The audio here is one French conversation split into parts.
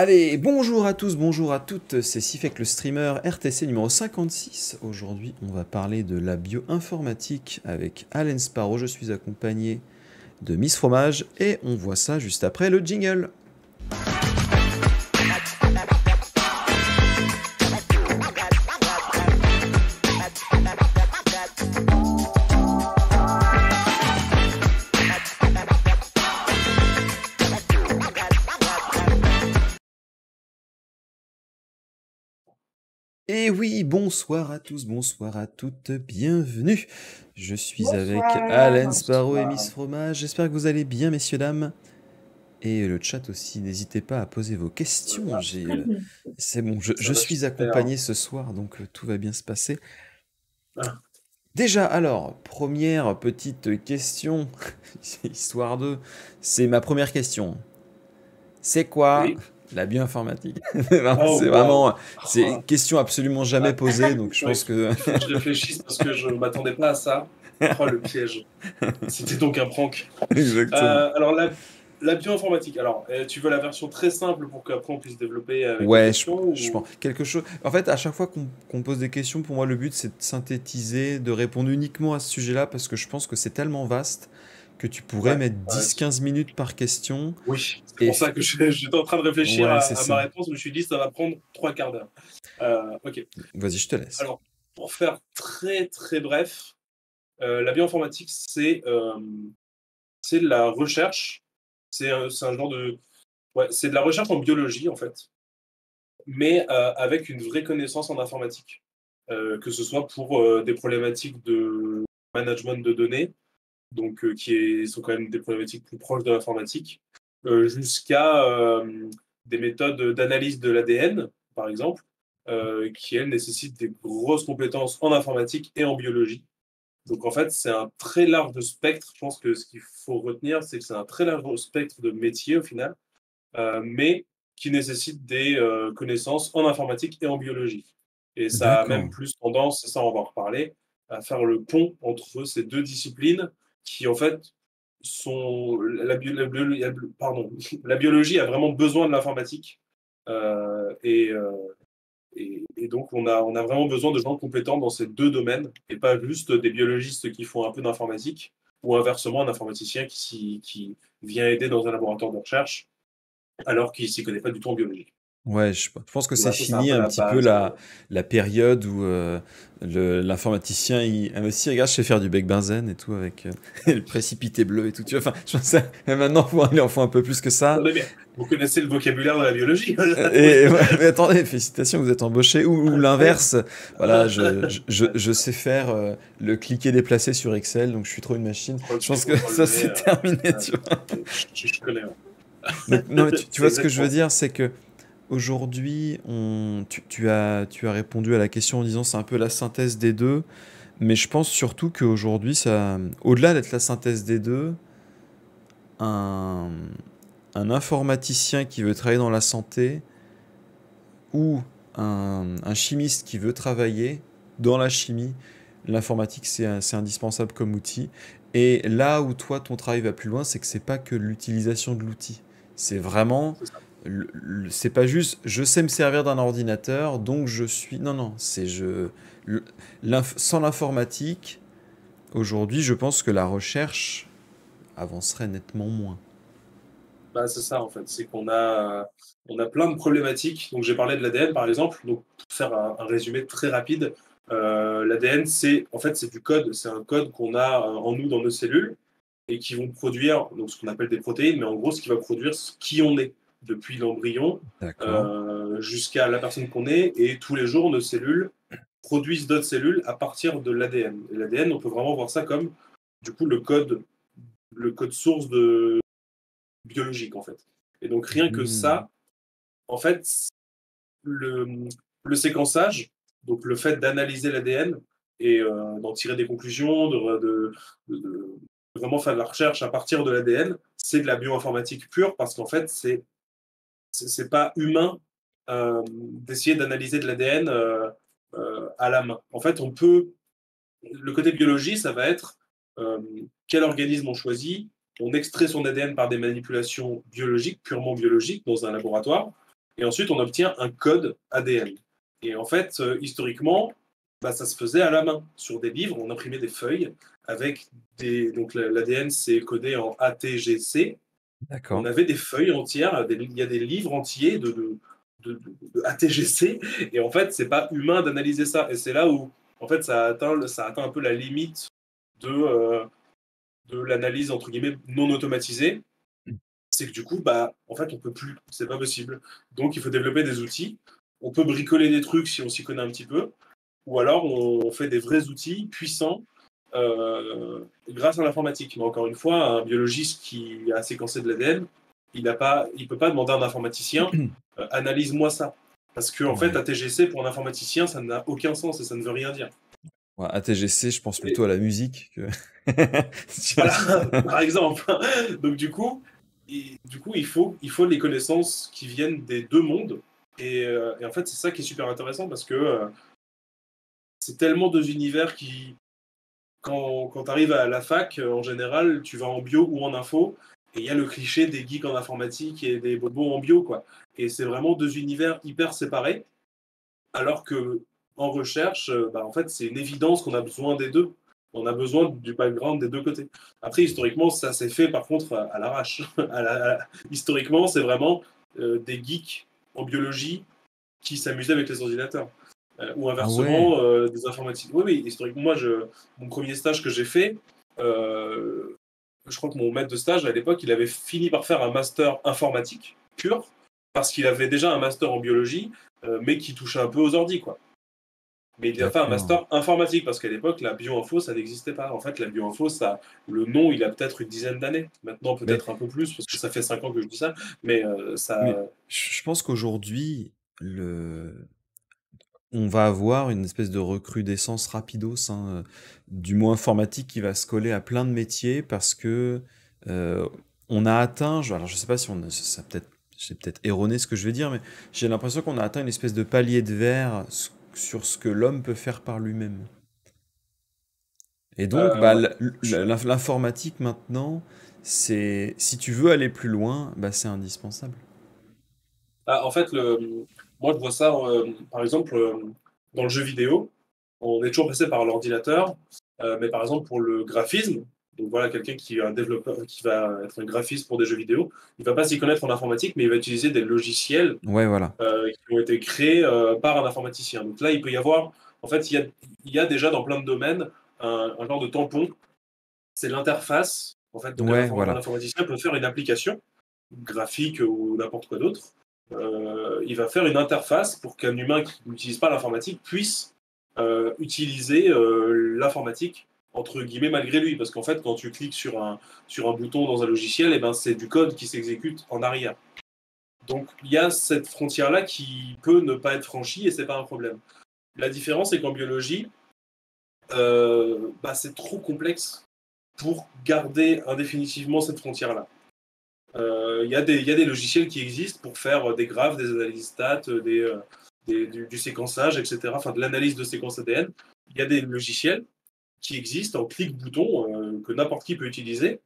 Allez, bonjour à tous, bonjour à toutes, c'est Sifek le streamer RTC numéro 56. Aujourd'hui, on va parler de la bioinformatique avec Allen Sparrow. Je suis accompagné de Miss Fromage et on voit ça juste après le jingle. Et oui, bonsoir à tous, bonsoir à toutes, bienvenue. Je suis avec Allen Sparrow et Miss Fromage. J'espère que vous allez bien, messieurs, dames. Et le chat aussi, n'hésitez pas à poser vos questions. C'est bon, je suis accompagné ce soir, donc tout va bien se passer. Déjà, alors, première petite question, histoire de... C'est ma première question. C'est quoi la bioinformatique? C'est vraiment... C'est une question absolument jamais posée, donc je pense que... Il faut que je réfléchisse parce que je ne m'attendais pas à ça. Oh, le piège. C'était donc un prank. Exactement. Alors, la bioinformatique. Alors, tu veux la version très simple pour qu'après on puisse développer avec des Ouais, questions je pense. Quelque chose... En fait, à chaque fois qu'on pose des questions, pour moi, le but, c'est de synthétiser, de répondre uniquement à ce sujet-là, parce que je pense que c'est tellement vaste que tu pourrais mettre 10-15 minutes par question. Oui, c'est pour ça que j'étais en train de réfléchir à ma réponse. Je me suis dit, ça va prendre 3 quarts d'heure. Ok. Vas-y, je te laisse. Alors, pour faire très très bref, la bioinformatique, c'est de la recherche. C'est un genre de... Ouais, c'est de la recherche en biologie, en fait, mais avec une vraie connaissance en informatique. Que ce soit pour des problématiques de management de données, donc sont quand même des problématiques plus proches de l'informatique, jusqu'à des méthodes d'analyse de l'ADN, par exemple, qui, elles, nécessitent des grosses compétences en informatique et en biologie. Donc, en fait, c'est un très large spectre. Je pense que ce qu'il faut retenir, c'est que c'est un très large spectre de métiers, au final, mais qui nécessitent des connaissances en informatique et en biologie. Et ça a même plus tendance, et ça on va en reparler, à faire le pont entre ces deux disciplines qui, en fait, sont... La biologie a vraiment besoin de l'informatique. Et donc, on a vraiment besoin de gens compétents dans ces deux domaines, et pas juste des biologistes qui font un peu d'informatique, ou inversement, un informaticien qui vient aider dans un laboratoire de recherche, alors qu'il ne s'y connaît pas du tout en biologie. Ouais, je pense que c'est fini un petit peu la période où l'informaticien, il aussi, regarde, je sais faire du bec benzène et tout, avec le précipité bleu et tout. Tu vois, enfin, je pense que maintenant, il en faut un peu plus que ça. Attendez, mais vous connaissez le vocabulaire de la biologie. Mais attendez, félicitations, vous êtes embauché. Ou l'inverse, voilà, je sais faire le cliquer déplacer sur Excel, donc je suis trop une machine. Je pense que ça, c'est terminé, tu vois. Je connais. Donc, non, tu vois ce que je veux dire, c'est que aujourd'hui, tu as répondu à la question en disant c'est un peu la synthèse des deux, mais je pense surtout qu'aujourd'hui, au-delà d'être la synthèse des deux, un informaticien qui veut travailler dans la santé ou un chimiste qui veut travailler dans la chimie, l'informatique, c'est indispensable comme outil. Et là où toi, ton travail va plus loin, c'est que c'est pas que l'utilisation de l'outil. C'est vraiment... C'est pas juste je sais me servir d'un ordinateur, donc je suis... Non, non, c'est sans l'informatique, aujourd'hui, je pense que la recherche avancerait nettement moins. Bah, c'est ça, en fait. C'est qu'on a plein de problématiques. Donc, j'ai parlé de l'ADN, par exemple. Donc, pour faire un résumé très rapide, l'ADN, en fait, c'est du code. C'est un code qu'on a en nous, dans nos cellules, et qui vont produire donc, ce qu'on appelle des protéines, mais en gros, ce qui va produire qui on est, depuis l'embryon jusqu'à la personne qu'on est. Et tous les jours, nos cellules produisent d'autres cellules à partir de l'ADN. Et l'ADN, on peut vraiment voir ça comme, du coup, le code source biologique, en fait. Et donc, rien que ça, en fait, le séquençage, donc le fait d'analyser l'ADN et d'en tirer des conclusions, de vraiment faire de la recherche à partir de l'ADN, c'est de la bioinformatique pure, parce qu'en fait, c'est pas humain d'essayer d'analyser de l'ADN à la main. En fait, le côté biologie, ça va être quel organisme on choisit, on extrait son ADN par des manipulations biologiques, purement biologiques, dans un laboratoire, et ensuite on obtient un code ADN. Et en fait, historiquement, bah, ça se faisait à la main, sur des livres, on imprimait des feuilles avec des... Donc l'ADN c'est codé en ATGC, on D'accord. avait des feuilles entières, il y a des livres entiers de ATGC, et en fait, c'est pas humain d'analyser ça. Et c'est là où, en fait, ça atteint un peu la limite de l'analyse, entre guillemets, non automatisée. C'est que du coup, bah, en fait, on peut plus, c'est pas possible. Donc, il faut développer des outils. On peut bricoler des trucs si on s'y connaît un petit peu, ou alors on fait des vrais outils puissants grâce à l'informatique. Mais encore une fois, un biologiste qui a séquencé de l'ADN, il ne peut pas demander à un informaticien analyse-moi ça. Parce qu'en fait, Ouais. ATGC, pour un informaticien, ça n'a aucun sens et ça ne veut rien dire. Ouais, ATGC, je pense Et plutôt à la musique que. Tu vois, voilà, par exemple. Donc il faut les connaissances qui viennent des deux mondes. Et en fait, c'est ça qui est super intéressant parce que c'est tellement deux univers qui, quand tu arrives à la fac, en général, tu vas en bio ou en info, et il y a le cliché des geeks en informatique et des bobos en bio, quoi. Et c'est vraiment deux univers hyper séparés, alors que en recherche, bah, en fait, c'est une évidence qu'on a besoin des deux. On a besoin du background des deux côtés. Après, historiquement, ça s'est fait par contre à l'arrache. Historiquement, c'est vraiment des geeks en biologie qui s'amusaient avec les ordinateurs. Ou ah ouais. inversement, des informatiques. Oui, oui, historiquement, moi, mon premier stage que j'ai fait, euh, je crois que mon maître de stage, à l'époque, il avait fini par faire un master informatique pur, parce qu'il avait déjà un master en biologie, mais qui touchait un peu aux ordi, quoi. Mais il a fait un D'accord. master informatique, parce qu'à l'époque, la bioinfo, ça n'existait pas. En fait, la bioinfo, ça, le nom, il a peut-être une dizaine d'années. Maintenant, Mais peut-être un peu plus, parce que je, ça fait 5 ans que je dis ça. Mais mais ça... je pense qu'aujourd'hui, on va avoir une espèce de recrudescence rapidos, hein, du mot informatique qui va se coller à plein de métiers parce que euh, on a atteint, alors je sais pas si c'est peut-être erroné ce que je vais dire, mais j'ai l'impression qu'on a atteint une espèce de palier de verre sur ce que l'homme peut faire par lui-même. Et donc, bah, ouais. l'informatique maintenant, c'est si tu veux aller plus loin, bah, c'est indispensable. Ah, en fait, moi, je vois ça, par exemple, dans le jeu vidéo. On est toujours passé par l'ordinateur, mais par exemple, pour le graphisme, donc voilà, quelqu'un qui est un développeur, qui va être un graphiste pour des jeux vidéo, il ne va pas s'y connaître en informatique, mais il va utiliser des logiciels Ouais, voilà. qui ont été créés par un informaticien. Donc là, il peut y avoir, en fait, il y a déjà dans plein de domaines un genre de tampon, c'est l'interface. En fait, donc Ouais, un voilà. informaticien peut faire une application graphique ou n'importe quoi d'autre. Il va faire une interface pour qu'un humain qui n'utilise pas l'informatique puisse utiliser l'informatique entre guillemets malgré lui, parce qu'en fait quand tu cliques sur un bouton dans un logiciel, et ben, c'est du code qui s'exécute en arrière. Donc il y a cette frontière là qui peut ne pas être franchie et c'est pas un problème. La différence c'est qu'en biologie, bah, c'est trop complexe pour garder indéfinitivement cette frontière là. Il y a des logiciels qui existent pour faire des graphes, des analyses stats, du séquençage, etc. Enfin, de l'analyse de séquences ADN. Il y a des logiciels qui existent en clic-bouton que n'importe qui peut utiliser,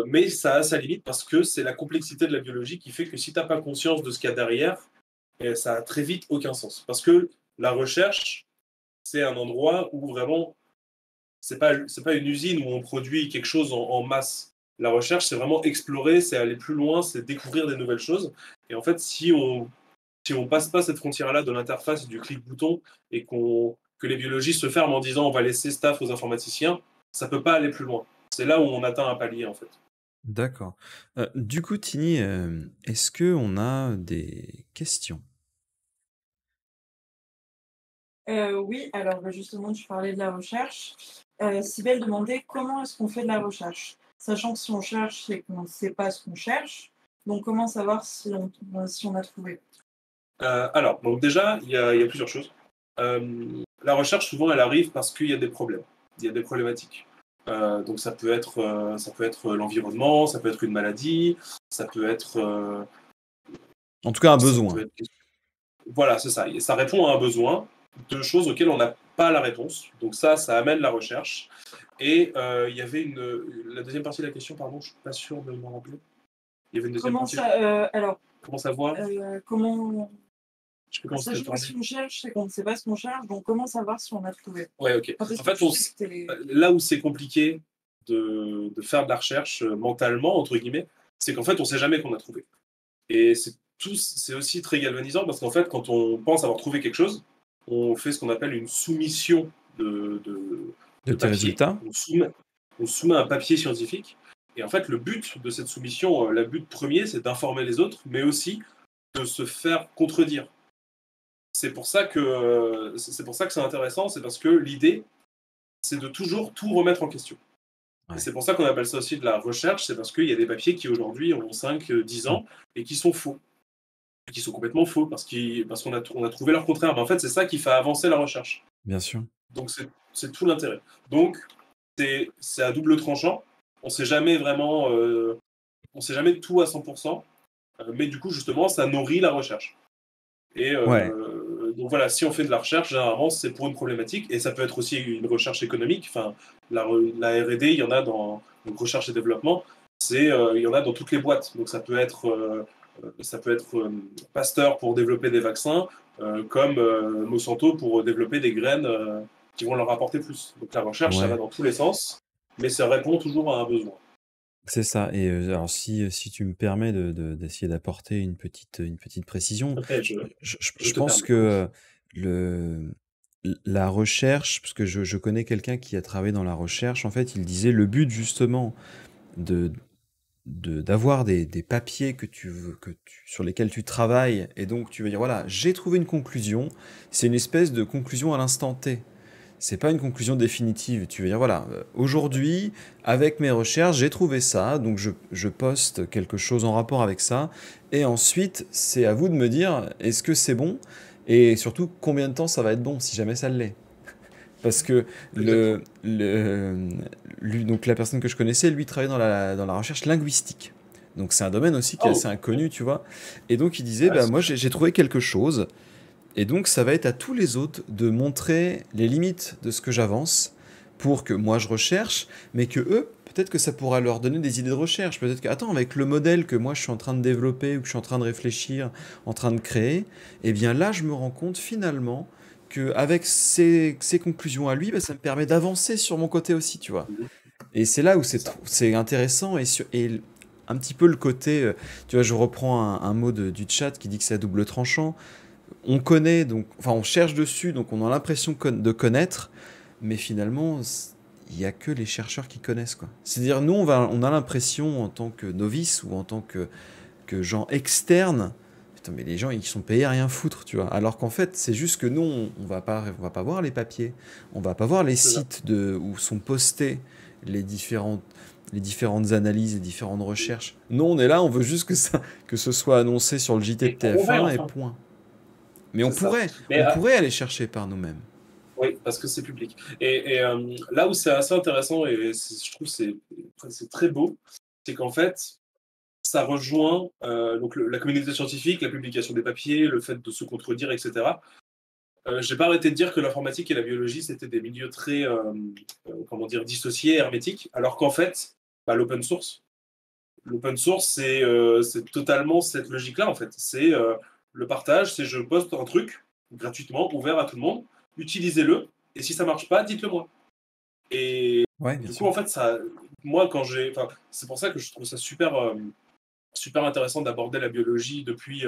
mais ça a sa limite parce que c'est la complexité de la biologie qui fait que si tu n'as pas conscience de ce qu'il y a derrière, ça a très vite aucun sens. Parce que la recherche, c'est un endroit où vraiment c'est pas une usine où on produit quelque chose en masse. La recherche, c'est vraiment explorer, c'est aller plus loin, c'est découvrir des nouvelles choses. Et en fait, si on passe pas cette frontière-là de l'interface et du clic-bouton et que les biologistes se ferment en disant on va laisser staff aux informaticiens, ça peut pas aller plus loin. C'est là où on atteint un palier, en fait. D'accord. Du coup, Tini, est-ce que on a des questions? Oui, alors, bah, justement, tu parlais de la recherche. Cybèle demandait comment est-ce qu'on fait de la recherche? Sachant que si on cherche, c'est qu'on ne sait pas ce qu'on cherche. Donc, comment savoir si on a trouvé? Alors, donc déjà, il y a plusieurs choses. La recherche, souvent, elle arrive parce qu'il y a des problèmes, il y a des problématiques. Donc ça peut être l'environnement, ça peut être une maladie, ça peut être, En tout cas, un ça besoin. peut être... Voilà, c'est ça. Ça répond à un besoin de choses auxquelles on n'a pas la réponse. Donc ça amène la recherche. Et il y avait la deuxième partie de la question, pardon, je suis pas sûr de m'en rappeler. Il y avait une deuxième Comment partie, je ça, crois. alors, Comment savoir? Comment Je sais plus comment c'était sachant que formulé. si on cherche, c'est qu'on ne sait pas ce qu'on cherche, donc comment savoir si on a trouvé? Ouais, OK. Quand est-ce En que fait, tu sais que tu là où c'est compliqué de faire de la recherche, «mentalement» entre guillemets, c'est qu'en fait, on sait jamais qu'on a trouvé. Et c'est aussi très galvanisant parce qu'en fait, quand on pense avoir trouvé quelque chose, on fait ce qu'on appelle une soumission De de tes papier. résultats? On soumet un papier scientifique. Et en fait, le but de cette soumission, le but premier, c'est d'informer les autres, mais aussi de se faire contredire. C'est pour ça que c'est intéressant, c'est parce que l'idée, c'est de toujours tout remettre en question. Et Ouais. c'est pour ça qu'on appelle ça aussi de la recherche, c'est parce qu'il y a des papiers qui aujourd'hui ont 5, 10 Mmh. ans et qui sont faux. Qui sont complètement faux parce qu'on a trouvé leur contraire. Mais en fait, c'est ça qui fait avancer la recherche. Bien sûr. Donc c'est tout l'intérêt. Donc c'est à double tranchant. On sait jamais vraiment, on sait jamais tout à 100%, mais du coup justement ça nourrit la recherche. Et Ouais. donc voilà, si on fait de la recherche, généralement c'est pour une problématique et ça peut être aussi une recherche économique. Enfin, la R&D, il y en a dans donc recherche et développement, il y en a dans toutes les boîtes. Donc ça peut être Pasteur pour développer des vaccins, comme Monsanto pour développer des graines qui vont leur apporter plus. Donc la recherche, ça va Ouais. dans tous les sens, mais ça répond toujours à un besoin. C'est ça et alors si tu me permets d'essayer d'apporter une petite précision, Après, je, je je te pense permets. que, le la recherche parce que je connais quelqu'un qui a travaillé dans la recherche, en fait, il disait: «Le but justement de d'avoir des papiers que tu veux sur lesquels tu travailles et donc tu veux dire: "Voilà, j'ai trouvé une conclusion", c'est une espèce de conclusion à l'instant T. C'est pas une conclusion définitive. Tu veux dire, voilà, aujourd'hui, avec mes recherches, j'ai trouvé ça, donc je poste quelque chose en rapport avec ça. Et ensuite, c'est à vous de me dire, est-ce que c'est bon? Et surtout, combien de temps ça va être bon, si jamais ça l'est. Parce que Exactement. donc la personne que je connaissais, lui, travaillait dans la recherche linguistique. Donc c'est un domaine aussi qui est Oh, assez inconnu, tu vois. Et donc il disait, ouais, bah, c'est moi chouette. j'ai trouvé quelque chose, et donc, ça va être à tous les autres de montrer les limites de ce que j'avance pour que moi je recherche, mais que eux, peut-être que ça pourra leur donner des idées de recherche. Peut-être que, attends, avec le modèle que moi je suis en train de développer ou que je suis en train de réfléchir, en train de créer, eh bien là, je me rends compte finalement qu'avec ces conclusions à lui, bah, ça me permet d'avancer sur mon côté aussi, tu vois. Mhm. Et c'est là où C'est ça. c'est intéressant et un petit peu le côté, tu vois, je reprends un mot du chat qui dit que c'est à double tranchant. On connaît, donc, enfin, on cherche dessus, donc on a l'impression de connaître, mais finalement, il n'y a que les chercheurs qui connaissent, quoi. C'est-à-dire, nous, on a l'impression, en tant que novice ou en tant que gens externes, putain, mais les gens, ils sont payés à rien foutre, tu vois. Alors qu'en fait, c'est juste que nous, on va pas voir les papiers, on va pas voir les C'est ça. sites où sont postés les différentes analyses, les différentes recherches. Nous, on est là, on veut juste que ce soit annoncé sur le JT de Et prouver TF1 et enfin. point. Mais on C'est ça. pourrait, Mais on pourrait aller chercher par nous-mêmes. oui, parce que c'est public. Et là où c'est assez intéressant et je trouve que c'est très beau, c'est qu'en fait, ça rejoint donc la communauté scientifique, la publication des papiers, le fait de se contredire, etc. J'ai pas arrêté de dire que l'informatique et la biologie, c'était des milieux très, comment dire, dissociés, hermétiques, alors qu'en fait, bah, l'open source, c'est totalement cette logique-là, en fait. C'est le partage, c'est je poste un truc gratuitement, ouvert à tout le monde, utilisez-le, et si ça marche pas, dites-le moi. Et Ouais, bien du coup, sûr. en fait, moi, enfin, c'est pour ça que je trouve ça super intéressant d'aborder la biologie depuis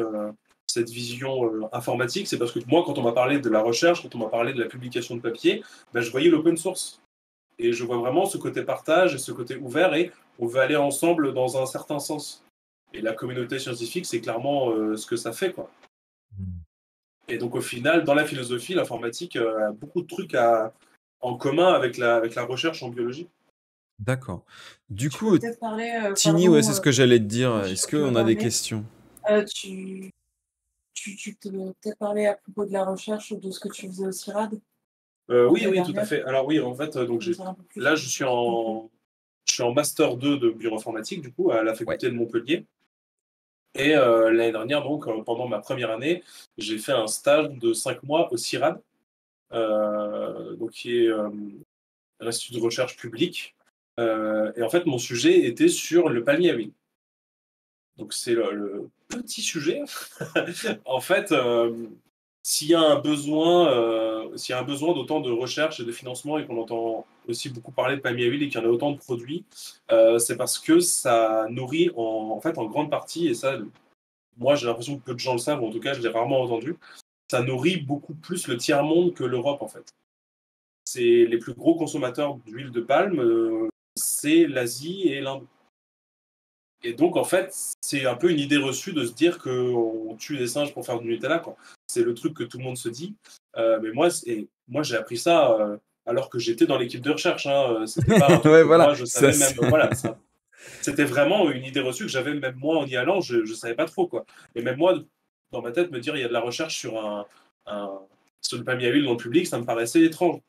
cette vision informatique. C'est parce que moi, quand on m'a parlé de la recherche, quand on m'a parlé de la publication de papier, ben, je voyais l'open source. Et je vois vraiment ce côté partage et ce côté ouvert, et on veut aller ensemble dans un certain sens. Et la communauté scientifique, c'est clairement ce que ça fait, quoi. Mm. Et donc au final, dans la philosophie, l'informatique a beaucoup de trucs en commun avec la recherche en biologie. D'accord. Du Tu peux coup, peut-être parler, Tini, ouais, pardon, c'est ce que j'allais te dire. oui, Est-ce je me qu'on a des permets. questions? Tu peux peut-être parler à propos de la recherche, de ce que tu faisais au CIRAD Oui, l'année oui, tout à dernière? fait. Alors oui, en fait, donc Tu peux me dire un peu plus là, sur ce que tu as fait? je suis en master 2 de bioinformatique, du coup, à la Ouais. faculté de Montpellier. Et l'année dernière, donc, pendant ma première année, j'ai fait un stage de 5 mois au CIRAD, donc, qui est un institut de recherche public. Et en fait, mon sujet était sur le palmier à huile. Donc c'est le petit sujet. En fait, s'il y a un besoin d'autant de recherche et de financement et qu'on entend aussi beaucoup parler de palmier à huile et qu'il y en a autant de produits, c'est parce que ça nourrit en fait en grande partie, et ça, moi j'ai l'impression que peu de gens le savent, ou en tout cas je l'ai rarement entendu, ça nourrit beaucoup plus le tiers-monde que l'Europe en fait. C'est les plus gros consommateurs d'huile de palme, c'est l'Asie et l'Inde. Et donc, en fait, c'est un peu une idée reçue de se dire qu'on tue des singes pour faire du Nutella, quoi. C'est le truc que tout le monde se dit. Mais moi, j'ai appris ça alors que j'étais dans l'équipe de recherche, hein. C'était pas un truc Ouais, que voilà. moi, je Ça, savais même. Voilà, ça, c'était vraiment une idée reçue que j'avais même moi en y allant, je ne savais pas trop, quoi. Et même moi, dans ma tête, me dire il y a de la recherche un- sur le palmier à huile dans le public, ça me paraissait étrange.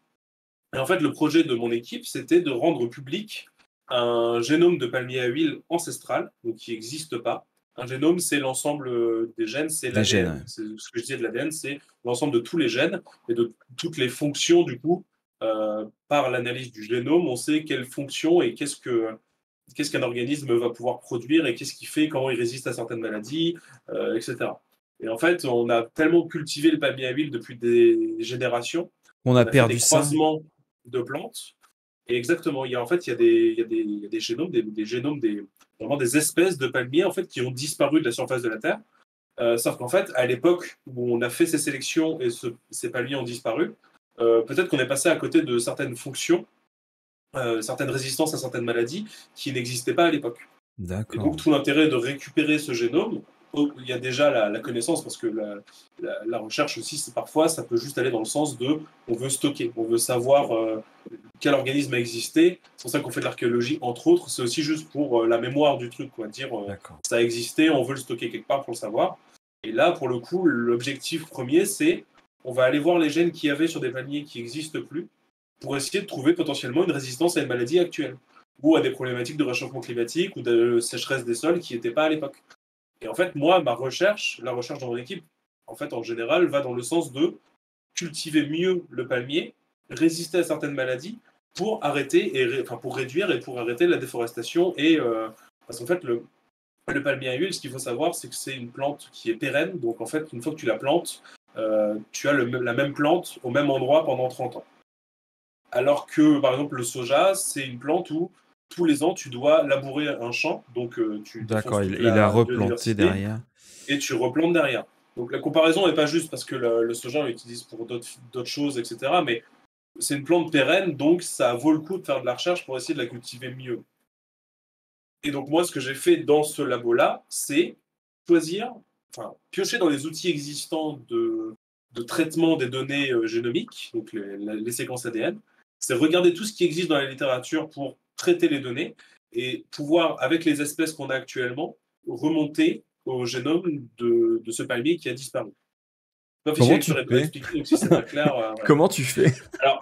Et en fait, le projet de mon équipe, c'était de rendre public un génome de palmier à huile ancestral, donc qui n'existe pas. Un génome, c'est l'ensemble des gènes, c'est des gènes, l'ADN. ouais. C'est ce que je disais de l'ADN, c'est l'ensemble de tous les gènes et de toutes les fonctions, du coup. Par l'analyse du génome, on sait quelles fonctions et qu'est-ce qu'un organisme va pouvoir produire et qu'est-ce qu'il fait, comment il résiste à certaines maladies, etc. Et en fait, on a tellement cultivé le palmier à huile depuis des générations, On a on a fait des perdu ça. croisements de plantes. Et exactement, il y a des génomes, vraiment des espèces de palmiers en fait, qui ont disparu de la surface de la Terre. Sauf qu'en fait, à l'époque où on a fait ces sélections et ces palmiers ont disparu, peut-être qu'on est passé à côté de certaines fonctions, certaines résistances à certaines maladies qui n'existaient pas à l'époque. Et D'accord. donc, tout l'intérêt de récupérer ce génome, il y a déjà la connaissance, parce que la recherche aussi, c'est parfois, ça peut juste aller dans le sens de on veut stocker, on veut savoir quel organisme a existé. C'est pour ça qu'on fait de l'archéologie, entre autres. C'est aussi juste pour la mémoire du truc, quoi. Dire D'accord. ça a existé, on veut le stocker quelque part pour le savoir. Et là, pour le coup, l'objectif premier, c'est on va aller voir les gènes qu'il y avait sur des palmiers qui n'existent plus pour essayer de trouver potentiellement une résistance à une maladie actuelle ou à des problématiques de réchauffement climatique ou de sécheresse des sols qui n'étaient pas à l'époque. Et en fait, moi, ma recherche, la recherche dans mon équipe, en fait, en général, va dans le sens de cultiver mieux le palmier, résister à certaines maladies pour arrêter enfin, pour réduire et pour arrêter la déforestation parce qu'en fait le palmier à huile, ce qu'il faut savoir, c'est que c'est une plante qui est pérenne. Donc en fait, une fois que tu la plantes, tu as la même plante au même endroit pendant 30 ans. Alors que par exemple le soja, c'est une plante où tous les ans tu dois labourer un champ, donc tu défonces D'accord. toute Il a la replanté biodiversité derrière. et tu replantes derrière. Donc la comparaison n'est pas juste parce que le soja on l'utilise pour d'autres choses, etc. Mais c'est une plante pérenne, donc ça vaut le coup de faire de la recherche pour essayer de la cultiver mieux. Et donc moi, ce que j'ai fait dans ce labo-là, c'est choisir, enfin, piocher dans les outils existants de traitement des données génomiques, donc les séquences ADN. C'est regarder tout ce qui existe dans la littérature pour traiter les données et pouvoir, avec les espèces qu'on a actuellement, remonter au génome de ce palmier qui a disparu. C'est pas officiel Comment avec tu sur fais? expliquer, donc si c'est pas clair, voilà. Comment tu fais? Alors,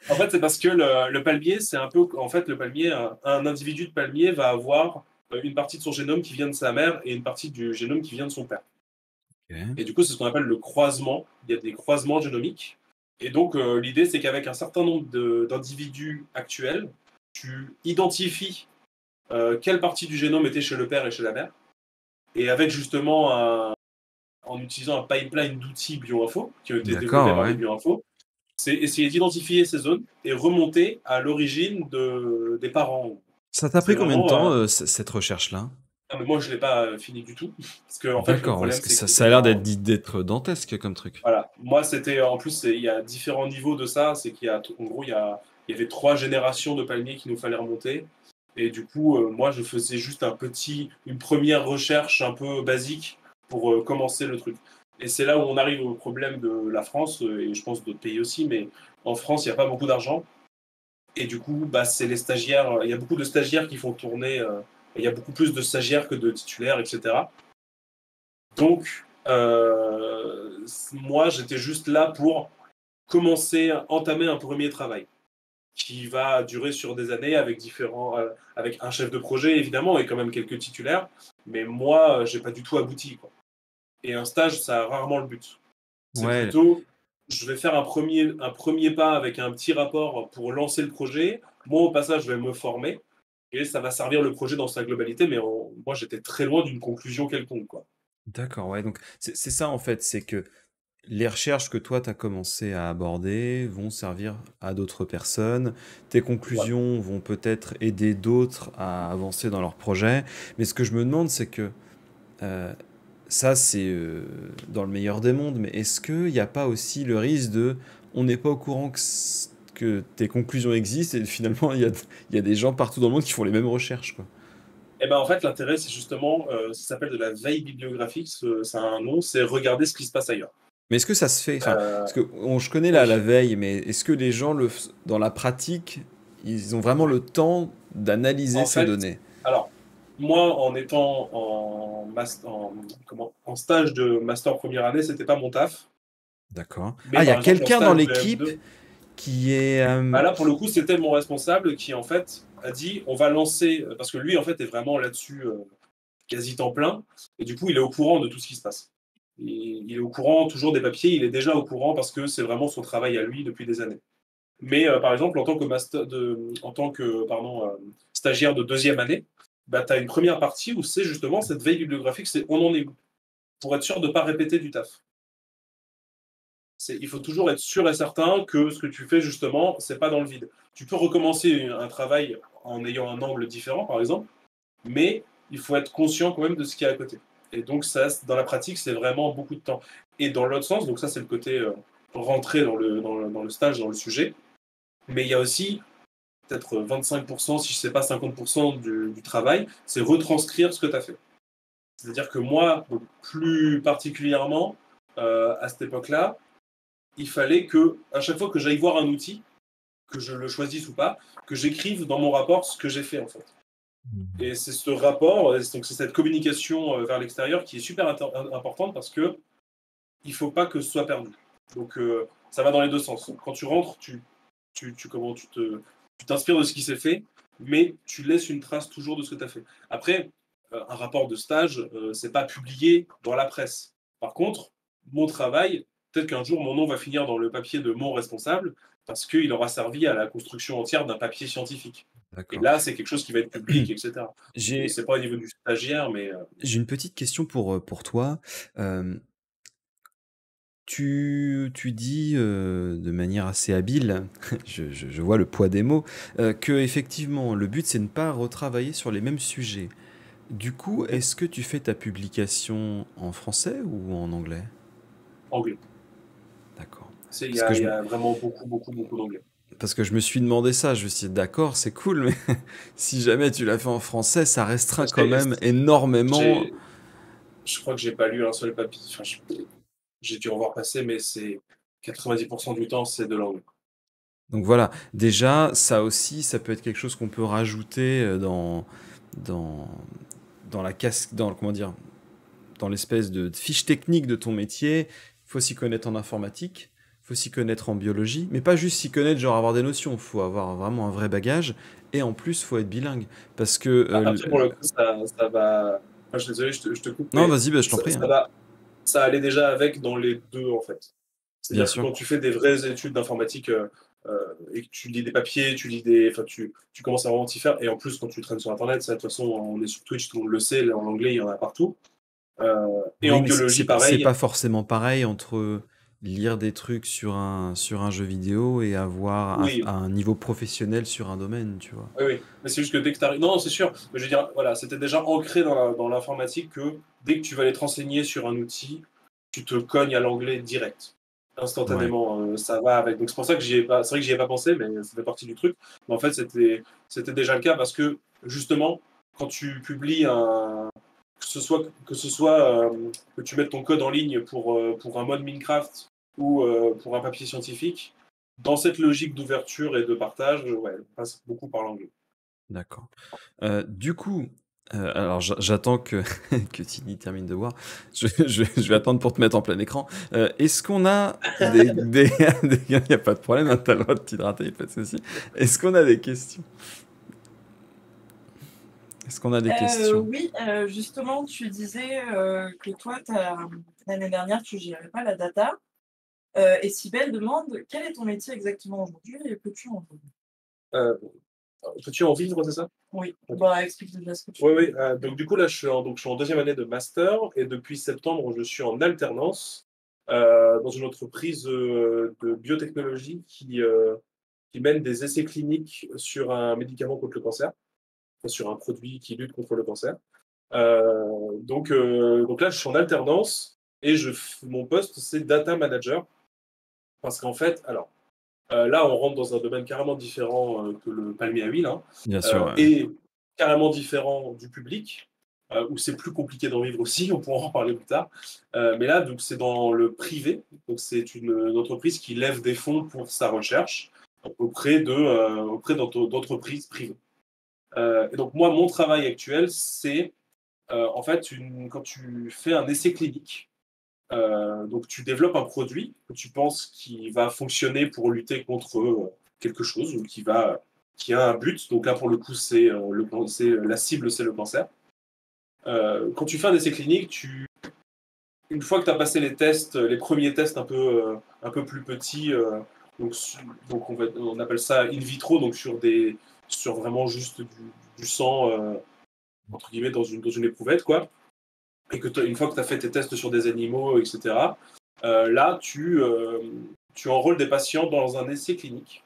en fait, c'est parce que le palmier, c'est un peu. En fait, le palmier, un individu de palmier va avoir une partie de son génome qui vient de sa mère et une partie du génome qui vient de son père. Ok. Et du coup, c'est ce qu'on appelle le croisement. Il y a des croisements génomiques. Et donc, l'idée, c'est qu'avec un certain nombre d'individus actuels, tu identifies quelle partie du génome était chez le père et chez la mère. Et avec justement, en utilisant un pipeline d'outils bioinfo qui ont été développés D'accord, par des ouais. bioinfos, c'est essayer d'identifier ces zones et remonter à l'origine des parents. Ça t'a C'est pris combien de vraiment. temps, cette recherche-là? Ah, mais moi, je ne l'ai pas fini du tout. Parce que, en fait, le D'accord, ouais, problème, parce que c'est que ça a c'était l'air d'être dantesque comme truc. Voilà. Moi, c'était. En plus, il y a différents niveaux de ça. C'est qu'il y a. En gros, il y avait 3 générations de palmiers qu'il nous fallait remonter. Et du coup, moi, je faisais juste une première recherche un peu basique pour commencer le truc. Et c'est là où on arrive au problème de la France, et je pense d'autres pays aussi, mais en France, il n'y a pas beaucoup d'argent. Et du coup, bah, c'est les stagiaires. Il y a beaucoup de stagiaires qui font tourner. Il y a beaucoup plus de stagiaires que de titulaires, etc. Donc, moi, j'étais juste là pour entamer un premier travail qui va durer sur des années avec un chef de projet évidemment et quand même quelques titulaires. Mais moi, j'ai pas du tout abouti, quoi. Et un stage, ça a rarement le but. C'est Ouais, plutôt, je vais faire un premier pas avec un petit rapport pour lancer le projet. Moi, au passage, je vais me former. et ça va servir le projet dans sa globalité, mais moi, j'étais très loin d'une conclusion quelconque, quoi. D'accord, ouais, donc c'est ça en fait, c'est que les recherches que toi tu as commencé à aborder vont servir à d'autres personnes. Tes Voilà. conclusions vont peut-être aider d'autres à avancer dans leur projet. Mais ce que je me demande, c'est que euh, ça, c'est dans le meilleur des mondes, mais est-ce qu'il n'y a pas aussi le risque de on n'est pas au courant que tes conclusions existent et finalement il y a des gens partout dans le monde qui font les mêmes recherches, quoi. Et ben, en fait, l'intérêt, c'est justement, ça s'appelle de la veille bibliographique, ça a un nom, c'est regarder ce qui se passe ailleurs. Mais est-ce que ça se fait? Enfin, Euh, parce que je connais la oui. veille, mais est-ce que les gens, dans la pratique, ils ont vraiment le temps d'analyser En ces fait, données? alors, moi, en étant en stage de master première année, c'était pas mon taf. D'accord. Mais Ah, il y a par exemple, en quelqu'un dans stage de l'équipe F2, qui est... bah là, pour le coup, c'était mon responsable qui, en fait, a dit, on va lancer, parce que lui, en fait, est vraiment là-dessus, quasi temps plein, et du coup, il est au courant de tout ce qui se passe. Il est au courant toujours des papiers, il est déjà au courant parce que c'est vraiment son travail à lui depuis des années. Mais par exemple, en tant que stagiaire de deuxième année, bah, tu as une première partie où c'est justement cette veille bibliographique, c'est on en est où, pour être sûr de ne pas répéter du taf. Il faut toujours être sûr et certain que ce que tu fais, justement, c'est pas dans le vide. Tu peux recommencer un travail en ayant un angle différent, par exemple, mais il faut être conscient quand même de ce qu'il y a à côté. Et donc, ça, dans la pratique, c'est vraiment beaucoup de temps. Et dans l'autre sens, donc ça, c'est le côté rentrer dans le stage, dans le sujet, mais il y a aussi peut-être 25%, si je ne sais pas 50% du travail, c'est retranscrire ce que tu as fait. C'est-à-dire que moi, donc, plus particulièrement, à cette époque-là, il fallait que, à chaque fois que j'aille voir un outil, que je le choisisse ou pas, que j'écrive dans mon rapport ce que j'ai fait en fait. Et c'est ce rapport, donc c'est cette communication vers l'extérieur qui est super importante parce que il faut pas que ce soit perdu. Donc ça va dans les deux sens. Quand tu rentres, tu t'inspires de ce qui s'est fait, mais tu laisses une trace toujours de ce que tu as fait. Après, un rapport de stage, c'est pas publié dans la presse. Par contre, mon travail, peut-être qu'un jour mon nom va finir dans le papier de mon responsable parce qu'il aura servi à la construction entière d'un papier scientifique. Et D'accord. là, c'est quelque chose qui va être public, etc. Et J'ai c'est pas au niveau du stagiaire, mais j'ai une petite question pour toi. Euh, tu dis de manière assez habile, je vois le poids des mots, que effectivement le but c'est de ne pas retravailler sur les mêmes sujets. Du coup, est-ce que tu fais ta publication en français ou en anglais? anglais. D'accord. Il y Parce que a, il je, y me- a vraiment beaucoup, beaucoup, beaucoup d'anglais. Parce que je me suis demandé ça, je me suis dit, d'accord, c'est cool, mais si jamais tu l'as fait en français, ça restreint quand J'ai, même énormément. j'ai- je crois que j'ai pas lu un seul papier. Enfin, j'ai dû en voir passer, mais c'est 90% du temps, c'est de l'anglais. Donc voilà, déjà, ça aussi, ça peut être quelque chose qu'on peut rajouter dans, dans la casque, comment dire, dans l'espèce de fiche technique de ton métier. Il faut s'y connaître en informatique, il faut s'y connaître en biologie, mais pas juste s'y connaître, genre avoir des notions. Il faut avoir vraiment un vrai bagage et en plus, il faut être bilingue. Parce que. Après, pour le coup, ça va. Enfin, je suis désolé, je te coupe, Non, mais vas-y, bah, je t'en prie, hein. ça allait déjà avec dans les deux, en fait. Bien C'est-à-dire que sûr. quand tu fais des vraies études d'informatique et que tu lis des papiers, enfin, tu commences à vraiment t'y faire. Et en plus, quand tu traînes sur Internet, ça, de toute façon, on est sur Twitch, tout le monde le sait, en anglais, il y en a partout. Et Oui, en mais biologie, c'est pareil. pas forcément pareil entre lire des trucs sur un jeu vidéo et avoir Oui, un niveau professionnel sur un domaine, tu vois. oui, oui. Mais c'est juste que dès que tu arrives. Non, c'est sûr. Mais je veux dire, voilà, c'était déjà ancré dans l'informatique que dès que tu vas aller te renseigner sur un outil, tu te cognes à l'anglais direct. Ouais. Instantanément. Ça va avec. Donc c'est pour ça que j'y ai pas. C'est vrai que j'y ai pas pensé, mais ça fait partie du truc. Mais en fait, c'était déjà le cas parce que justement, quand tu publies que tu mettes ton code en ligne pour un mode Minecraft ou pour un papier scientifique, dans cette logique d'ouverture et de partage, ouais, on passe beaucoup par l'anglais. D'accord. Du coup, alors j'attends que, que Tini termine de voir. Je vais attendre pour te mettre en plein écran. Est-ce qu'on a il n'y a pas de problème, hein, t'as le droit de t'hydrater, pas de souci. Est-ce qu'on a des questions? Est-ce qu'on a des questions? Oui, justement, tu disais que toi, l'année dernière, tu gérais pas la data. Et Sibelle demande quel est ton métier exactement aujourd'hui et peux-tu en dire? Euh, Tu es en vivre, c'est ça? Oui, Ok. bah explique déjà ce que tu Oui, fais. oui. Donc, du coup, là, je suis en deuxième année de master et depuis septembre, je suis en alternance dans une entreprise de biotechnologie qui mène des essais cliniques sur un médicament contre le cancer, enfin, sur un produit qui lutte contre le cancer. Donc là, je suis en alternance et mon poste, c'est data manager parce qu'en fait, alors, là, on rentre dans un domaine carrément différent que le palmier à huile, hein, Bien sûr, ouais. et carrément différent du public, où c'est plus compliqué d'en vivre aussi, on pourra en parler plus tard. Mais là, donc, c'est dans le privé, donc c'est une entreprise qui lève des fonds pour sa recherche auprès d'entreprises privées. Et donc moi, mon travail actuel, c'est en fait quand tu fais un essai clinique. Donc tu développes un produit que tu penses qui va fonctionner pour lutter contre quelque chose ou qui a un but. Donc là pour le coup c'est la cible, c'est le cancer. Quand tu fais un essai clinique, une fois que tu as passé les tests, les premiers tests un peu plus petits, donc, donc on appelle ça in vitro, donc sur vraiment juste du sang entre guillemets dans une éprouvette quoi. Et que une fois que tu as fait tes tests sur des animaux, etc., là, tu enrôles des patients dans un essai clinique.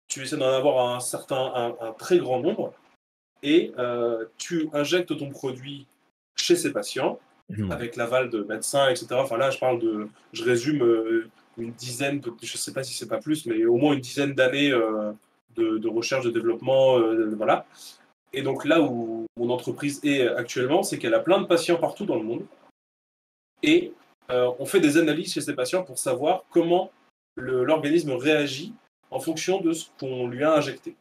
Tu essaies d'en avoir un très grand nombre et tu injectes ton produit chez ces patients Ouais. avec l'aval de médecins, etc. Enfin là, je résume une dizaine, je ne sais pas si c'est pas plus, mais au moins une dizaine d'années de recherche, de développement, voilà. Et donc là où mon entreprise est actuellement, c'est qu'elle a plein de patients partout dans le monde. Et on fait des analyses chez ces patients pour savoir comment l'organisme réagit en fonction de ce qu'on lui a injecté.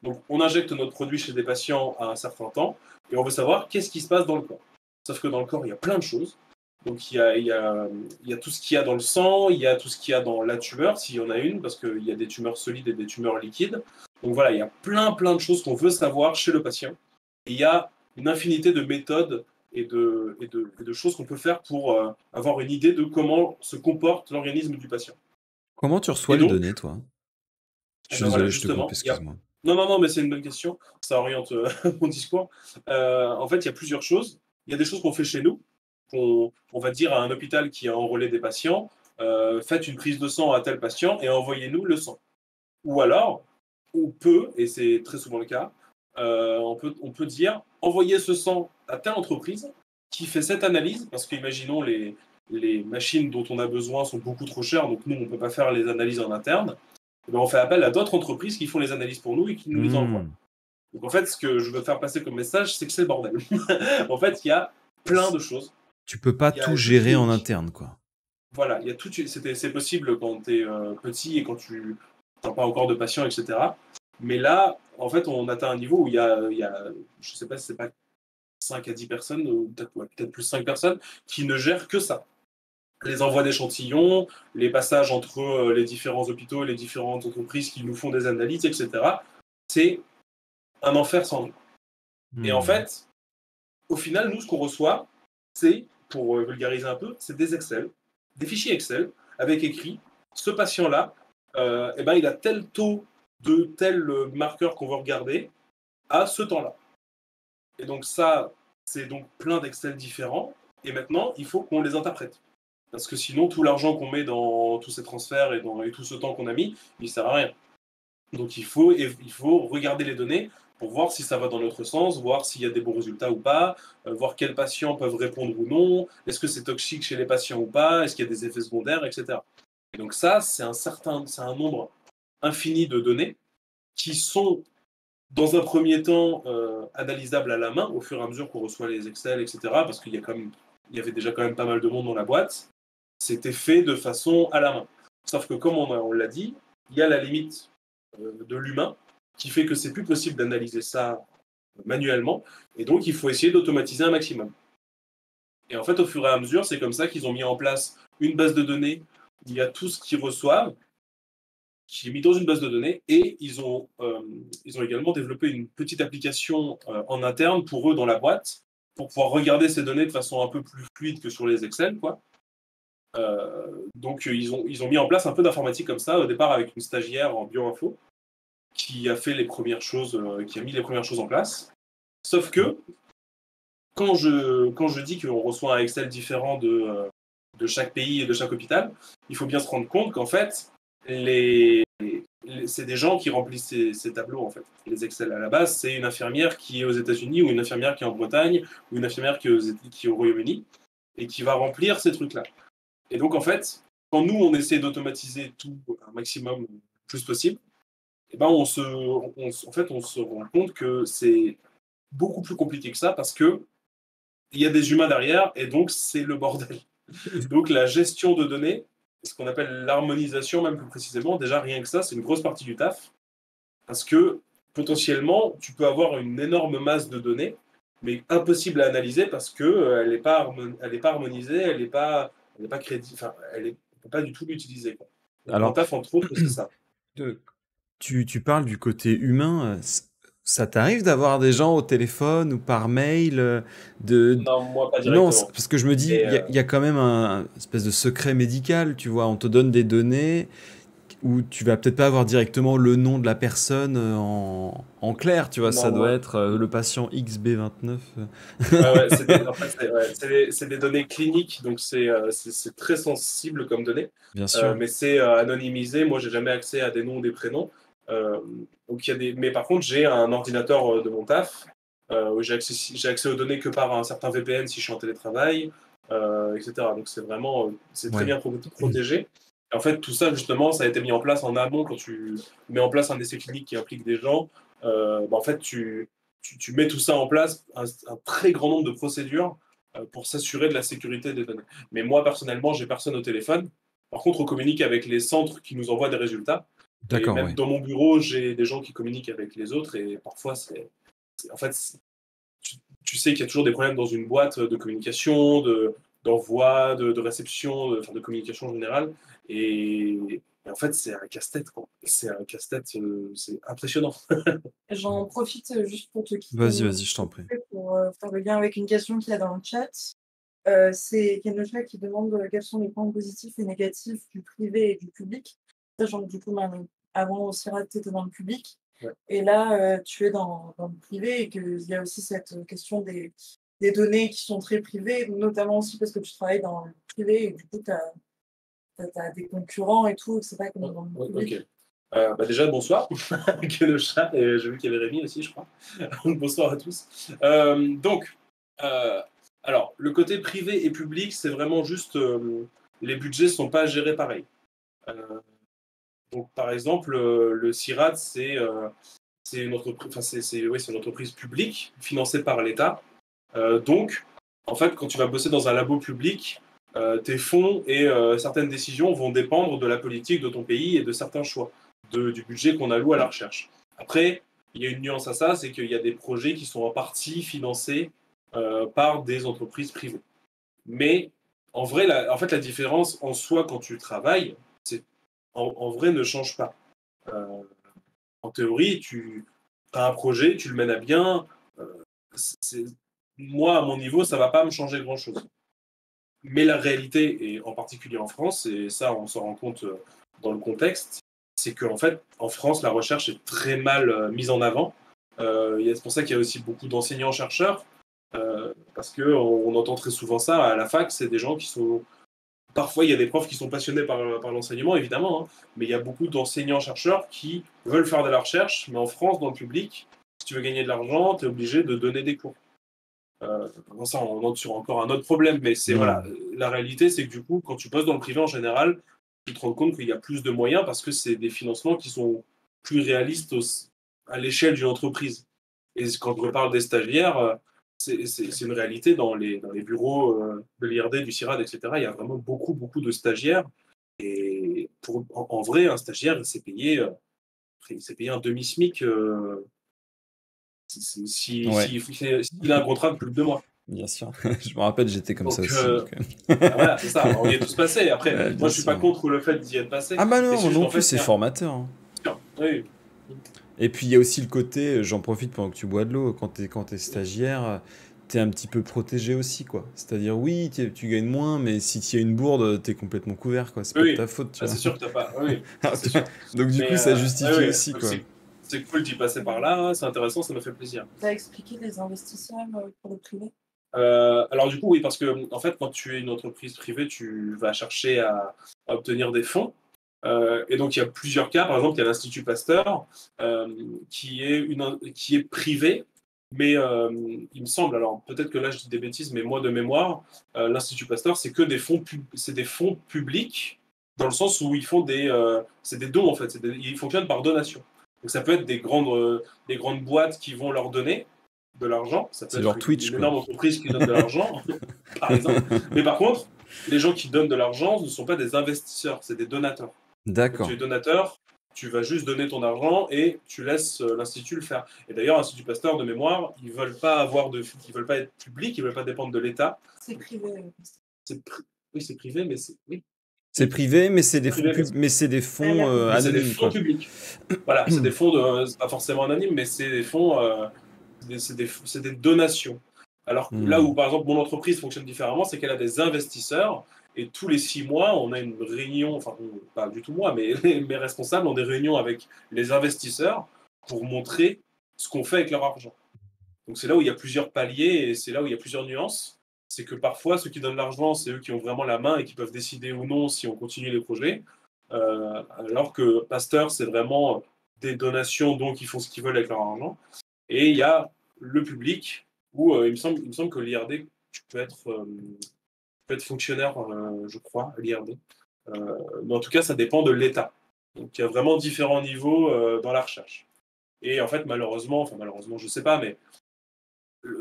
Donc on injecte notre produit chez des patients à un certain temps et on veut savoir qu'est-ce qui se passe dans le corps. Sauf que dans le corps, il y a plein de choses. Donc il y a tout ce qu'il y a dans le sang, il y a tout ce qu'il y a dans la tumeur, s'il y en a une, parce qu'il y a des tumeurs solides et des tumeurs liquides. Donc voilà, il y a plein de choses qu'on veut savoir chez le patient. Et il y a une infinité de méthodes et de choses qu'on peut faire pour avoir une idée de comment se comporte l'organisme du patient. Comment tu reçois Et les donc, données, toi? Je eh suis ben voilà, désolé, je te coupe, justement, excuse-moi. non, mais c'est une bonne question, ça oriente mon discours. En fait, il y a plusieurs choses. Il y a des choses qu'on fait chez nous, on va dire à un hôpital qui a enrôlé des patients, faites une prise de sang à tel patient et envoyez-nous le sang. Ou alors, on peut, et c'est très souvent le cas, on peut dire envoyez ce sang à telle entreprise qui fait cette analyse, parce qu'imaginons les machines dont on a besoin sont beaucoup trop chères, donc nous, on ne peut pas faire les analyses en interne. Et bien, on fait appel à d'autres entreprises qui font les analyses pour nous et qui nous les envoient. Hmm. Donc en fait, ce que je veux faire passer comme message, c'est que c'est le bordel. En fait, il y a plein de choses. Tu peux pas Il y a tout une gérer en clinique. interne, quoi. Voilà, il y a c'est possible quand tu es petit et quand tu n'as pas encore de patients, etc. Mais là, en fait, on atteint un niveau où il y a je ne sais pas si c'est pas 5 à 10 personnes, ou peut-être peut-être plus 5 personnes, qui ne gèrent que ça. Les envois d'échantillons, les passages entre les différents hôpitaux, les différentes entreprises qui nous font des analyses, etc. C'est un enfer sans nom. Et en Hmm. fait, au final, nous, ce qu'on reçoit, c'est, pour vulgariser un peu, c'est des Excel, des fichiers Excel avec écrit ce patient-là, eh ben, il a tel taux de tel marqueur qu'on veut regarder à ce temps-là. Et donc ça, c'est donc plein d'Excel différents. Et maintenant, il faut qu'on les interprète. Parce que sinon, tout l'argent qu'on met dans tous ces transferts et tout ce temps qu'on a mis, il ne sert à rien. Donc il faut regarder les données pour voir si ça va dans notre sens, voir s'il y a des bons résultats ou pas, voir quels patients peuvent répondre ou non, est-ce que c'est toxique chez les patients ou pas, est-ce qu'il y a des effets secondaires, etc. Et donc ça, c'est un nombre infini de données qui sont dans un premier temps analysables à la main au fur et à mesure qu'on reçoit les Excel, etc. Parce il y avait déjà quand même pas mal de monde dans la boîte. C'était fait de façon à la main. Sauf que comme on l'a dit, il y a la limite de l'humain qui fait que c'est plus possible d'analyser ça manuellement. Et donc, il faut essayer d'automatiser un maximum. Et en fait, au fur et à mesure, c'est comme ça qu'ils ont mis en place une base de données où il y a tout ce qu'ils reçoivent, qui est mis dans une base de données, et ils ont également développé une petite application en interne pour eux dans la boîte, pour pouvoir regarder ces données de façon un peu plus fluide que sur les Excel, quoi. Donc ils ont mis en place un peu d'informatique comme ça, au départ avec une stagiaire en bioinfo. qui a fait les premières choses, qui a mis les premières choses en place. Sauf que quand je dis qu'on reçoit un Excel différent de chaque pays et de chaque hôpital, il faut bien se rendre compte qu'en fait, c'est des gens qui remplissent ces tableaux, en fait. Les Excel, à la base, c'est une infirmière qui est aux États-Unis ou une infirmière qui est en Bretagne ou une infirmière qui est au Royaume-Uni et qui va remplir ces trucs-là. Et donc, en fait, quand nous, on essaie d'automatiser tout un maximum le plus possible, eh ben, on se rend compte que c'est beaucoup plus compliqué que ça parce que il y a des humains derrière et donc c'est le bordel. Donc la gestion de données, ce qu'on appelle l'harmonisation même plus précisément, déjà rien que ça, c'est une grosse partie du taf parce que potentiellement tu peux avoir une énorme masse de données mais impossible à analyser parce que elle n'est pas harmonisée, elle n'est pas crédible, enfin on peut pas du tout l'utiliser quoi. Donc, mon Alors, taf entre autres c'est ça. tu parles du côté humain. Ça t'arrive d'avoir des gens au téléphone ou par mail Non, moi pas Non, directement. parce que je me dis, Mais il y a quand même un espèce de secret médical, tu vois. On te donne des données où tu vas peut-être pas avoir directement le nom de la personne en clair, tu vois. Ça non, doit moi, être le patient XB29. ouais, en fait, c'est des données cliniques, donc c'est très sensible comme données, Bien sûr. mais c'est anonymisé. Moi, j'ai jamais accès à des noms ou des prénoms. Euh, donc il y a mais par contre, j'ai un ordinateur de mon taf où j'ai accès aux données que par un certain VPN si je suis en télétravail, etc. Donc c'est vraiment c'est très Ouais. bien protégé. Et en fait, tout ça, justement, ça a été mis en place en amont quand tu mets en place un essai clinique qui implique des gens. En fait, tu mets tout ça en place, un très grand nombre de procédures pour s'assurer de la sécurité des données. Mais moi, personnellement, j'ai personne au téléphone. Par contre, on communique avec les centres qui nous envoient des résultats. Et D'accord, même ouais. dans mon bureau, j'ai des gens qui communiquent avec les autres. Et parfois, en fait, tu sais qu'il y a toujours des problèmes dans une boîte de communication, d'envoi, de réception, de communication générale. Et en fait, c'est un casse-tête, quoi. C'est un casse-tête, c'est impressionnant. J'en profite juste pour te Vas-y, quitter je t'en prie. pour faire le lien avec une question qu'il y a dans le chat. C'est Kenosha qui demande quels sont les points positifs et négatifs du privé et du public. Sachant que du coup, avant au CIRAD, tu étais dans le public. Ouais. Et là, tu es dans le privé et qu'il y a aussi cette question des données qui sont très privées, notamment aussi parce que tu travailles dans le privé et du coup, tu as des concurrents et tout, c'est pas comme dans le public. Ok. Déjà, bonsoir, Kenosha, et j'ai vu qu'il y avait Rémi aussi, je crois. Bonsoir à tous. Alors, le côté privé et public, c'est vraiment juste les budgets ne sont pas gérés pareil. Donc, par exemple, le CIRAD, c'est une entreprise, c'est une entreprise publique financée par l'État. Donc, en fait, quand tu vas bosser dans un labo public, tes fonds et certaines décisions vont dépendre de la politique de ton pays et de certains choix, du budget qu'on alloue à la recherche. Après, il y a une nuance à ça, c'est qu'il y a des projets qui sont en partie financés par des entreprises privées. Mais en vrai, la différence en soi quand tu travailles, en vrai ne change pas. En théorie, tu as un projet, tu le mènes à bien. Moi, à mon niveau, ça ne va pas me changer grand-chose. Mais la réalité, et en particulier en France, et ça, on s'en rend compte dans le contexte, c'est qu'en fait, en France, la recherche est très mal mise en avant. C'est pour ça qu'il y a aussi beaucoup d'enseignants-chercheurs, parce qu'on entend très souvent ça à la fac, c'est des gens qui sont... Parfois, il y a des profs qui sont passionnés par l'enseignement, évidemment, hein, mais il y a beaucoup d'enseignants-chercheurs qui veulent faire de la recherche, mais en France, dans le public, si tu veux gagner de l'argent, tu es obligé de donner des cours. Ça, on entre sur encore un autre problème, mais voilà, la réalité, c'est que du coup, quand tu bosses dans le privé en général, tu te rends compte qu'il y a plus de moyens parce que c'est des financements qui sont plus réalistes à l'échelle d'une entreprise. Et quand je parle des stagiaires, c'est une réalité dans les bureaux de l'IRD, du CIRAD, etc. Il y a vraiment beaucoup, beaucoup de stagiaires. Et en vrai, un stagiaire, il s'est payé un demi-SMIC s'il a un contrat de plus de 2 mois. Bien sûr. Je me rappelle, j'étais comme ça aussi. Voilà, c'est ça. On y est tous passés. Après, moi, je ne suis pas contre le fait d'y être passé. Ah bah non, non plus, c'est formateur. Hein. Oui. Et puis, il y a aussi le côté, j'en profite pendant que tu bois de l'eau, quand t'es stagiaire, t'es un petit peu protégé aussi, quoi. C'est-à-dire, oui, tu gagnes moins, mais si tu as une bourde, t'es complètement couvert, quoi. C'est pas de ta faute, tu vois. C'est sûr que t'as pas... Oui, Donc, du coup, ça justifie aussi, quoi. c'est cool d'y passer par là, c'est intéressant, ça me fait plaisir. Tu as expliqué les investisseurs pour le privé? Alors du coup, oui, parce que en fait, quand tu es une entreprise privée, tu vas chercher à obtenir des fonds. Et donc, il y a plusieurs cas. Par exemple, il y a l'Institut Pasteur, qui est privé, mais il me semble, alors peut-être que là je dis des bêtises, mais moi de mémoire, l'Institut Pasteur, c'est que c'est des fonds publics, dans le sens où c'est des dons en fait, ils fonctionnent par donation. Donc ça peut être des grandes boîtes qui vont leur donner de l'argent, ça peut C'est être genre Twitch, une quoi. énorme entreprise qui donne de l'argent, par exemple. Mais par contre, les gens qui donnent de l'argent ne sont pas des investisseurs, c'est des donateurs. Donc tu D'accord. es donateur, tu vas juste donner ton argent et tu laisses l'institut le faire. Et d'ailleurs, l'Institut Pasteur, de mémoire, ils veulent pas être publics, ils veulent pas dépendre de l'État. C'est privé. Oui, c'est privé, mais oui, C'est oui, privé, mais c'est c'est des fonds privé, mais c'est des fonds mais c'est des anonymes, fonds quoi. publics. Voilà, c'est des fonds c'est pas forcément anonymes, mais c'est des fonds, c'est des donations. Alors que là Hmm. où, par exemple, mon entreprise fonctionne différemment, c'est qu'elle a des investisseurs et tous les 6 mois, on a une réunion, enfin, pas du tout moi, mais mes responsables ont des réunions avec les investisseurs pour montrer ce qu'on fait avec leur argent. Donc c'est là où il y a plusieurs paliers et c'est là où il y a plusieurs nuances. C'est que parfois, ceux qui donnent l'argent, c'est eux qui ont vraiment la main et qui peuvent décider ou non si on continue les projets. Alors que Pasteur, c'est vraiment des donations, donc ils font ce qu'ils veulent avec leur argent. Et il y a le public où il me semble que l'IRD, tu peux être fonctionnaire, je crois, à l'IRD. Mais en tout cas, ça dépend de l'État. Donc il y a vraiment différents niveaux dans la recherche. Et en fait, malheureusement, je sais pas, mais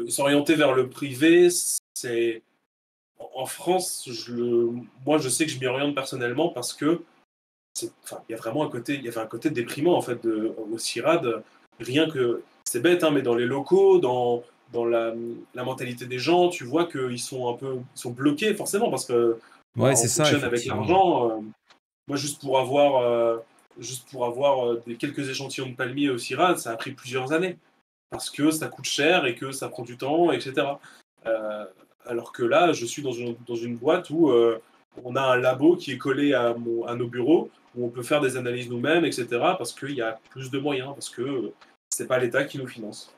s'orienter vers le privé, c'est en France, moi je sais que je m'y oriente personnellement parce que enfin, il y avait un côté déprimant en fait au CIRAD, rien que c'est bête, hein, mais dans les locaux, dans la mentalité des gens, tu vois qu'ils sont ils sont bloqués forcément parce que Ouais, on c'est ça, fonctionne avec effectivement. l'argent. Moi, juste pour avoir des quelques échantillons de palmiers au CIRAD, ça a pris plusieurs années parce que ça coûte cher et que ça prend du temps, etc. Euh, alors que là, je suis dans une boîte où on a un labo qui est collé à nos bureaux, où on peut faire des analyses nous-mêmes, etc. Parce qu'il y a plus de moyens, parce que c'est pas l'État qui nous finance.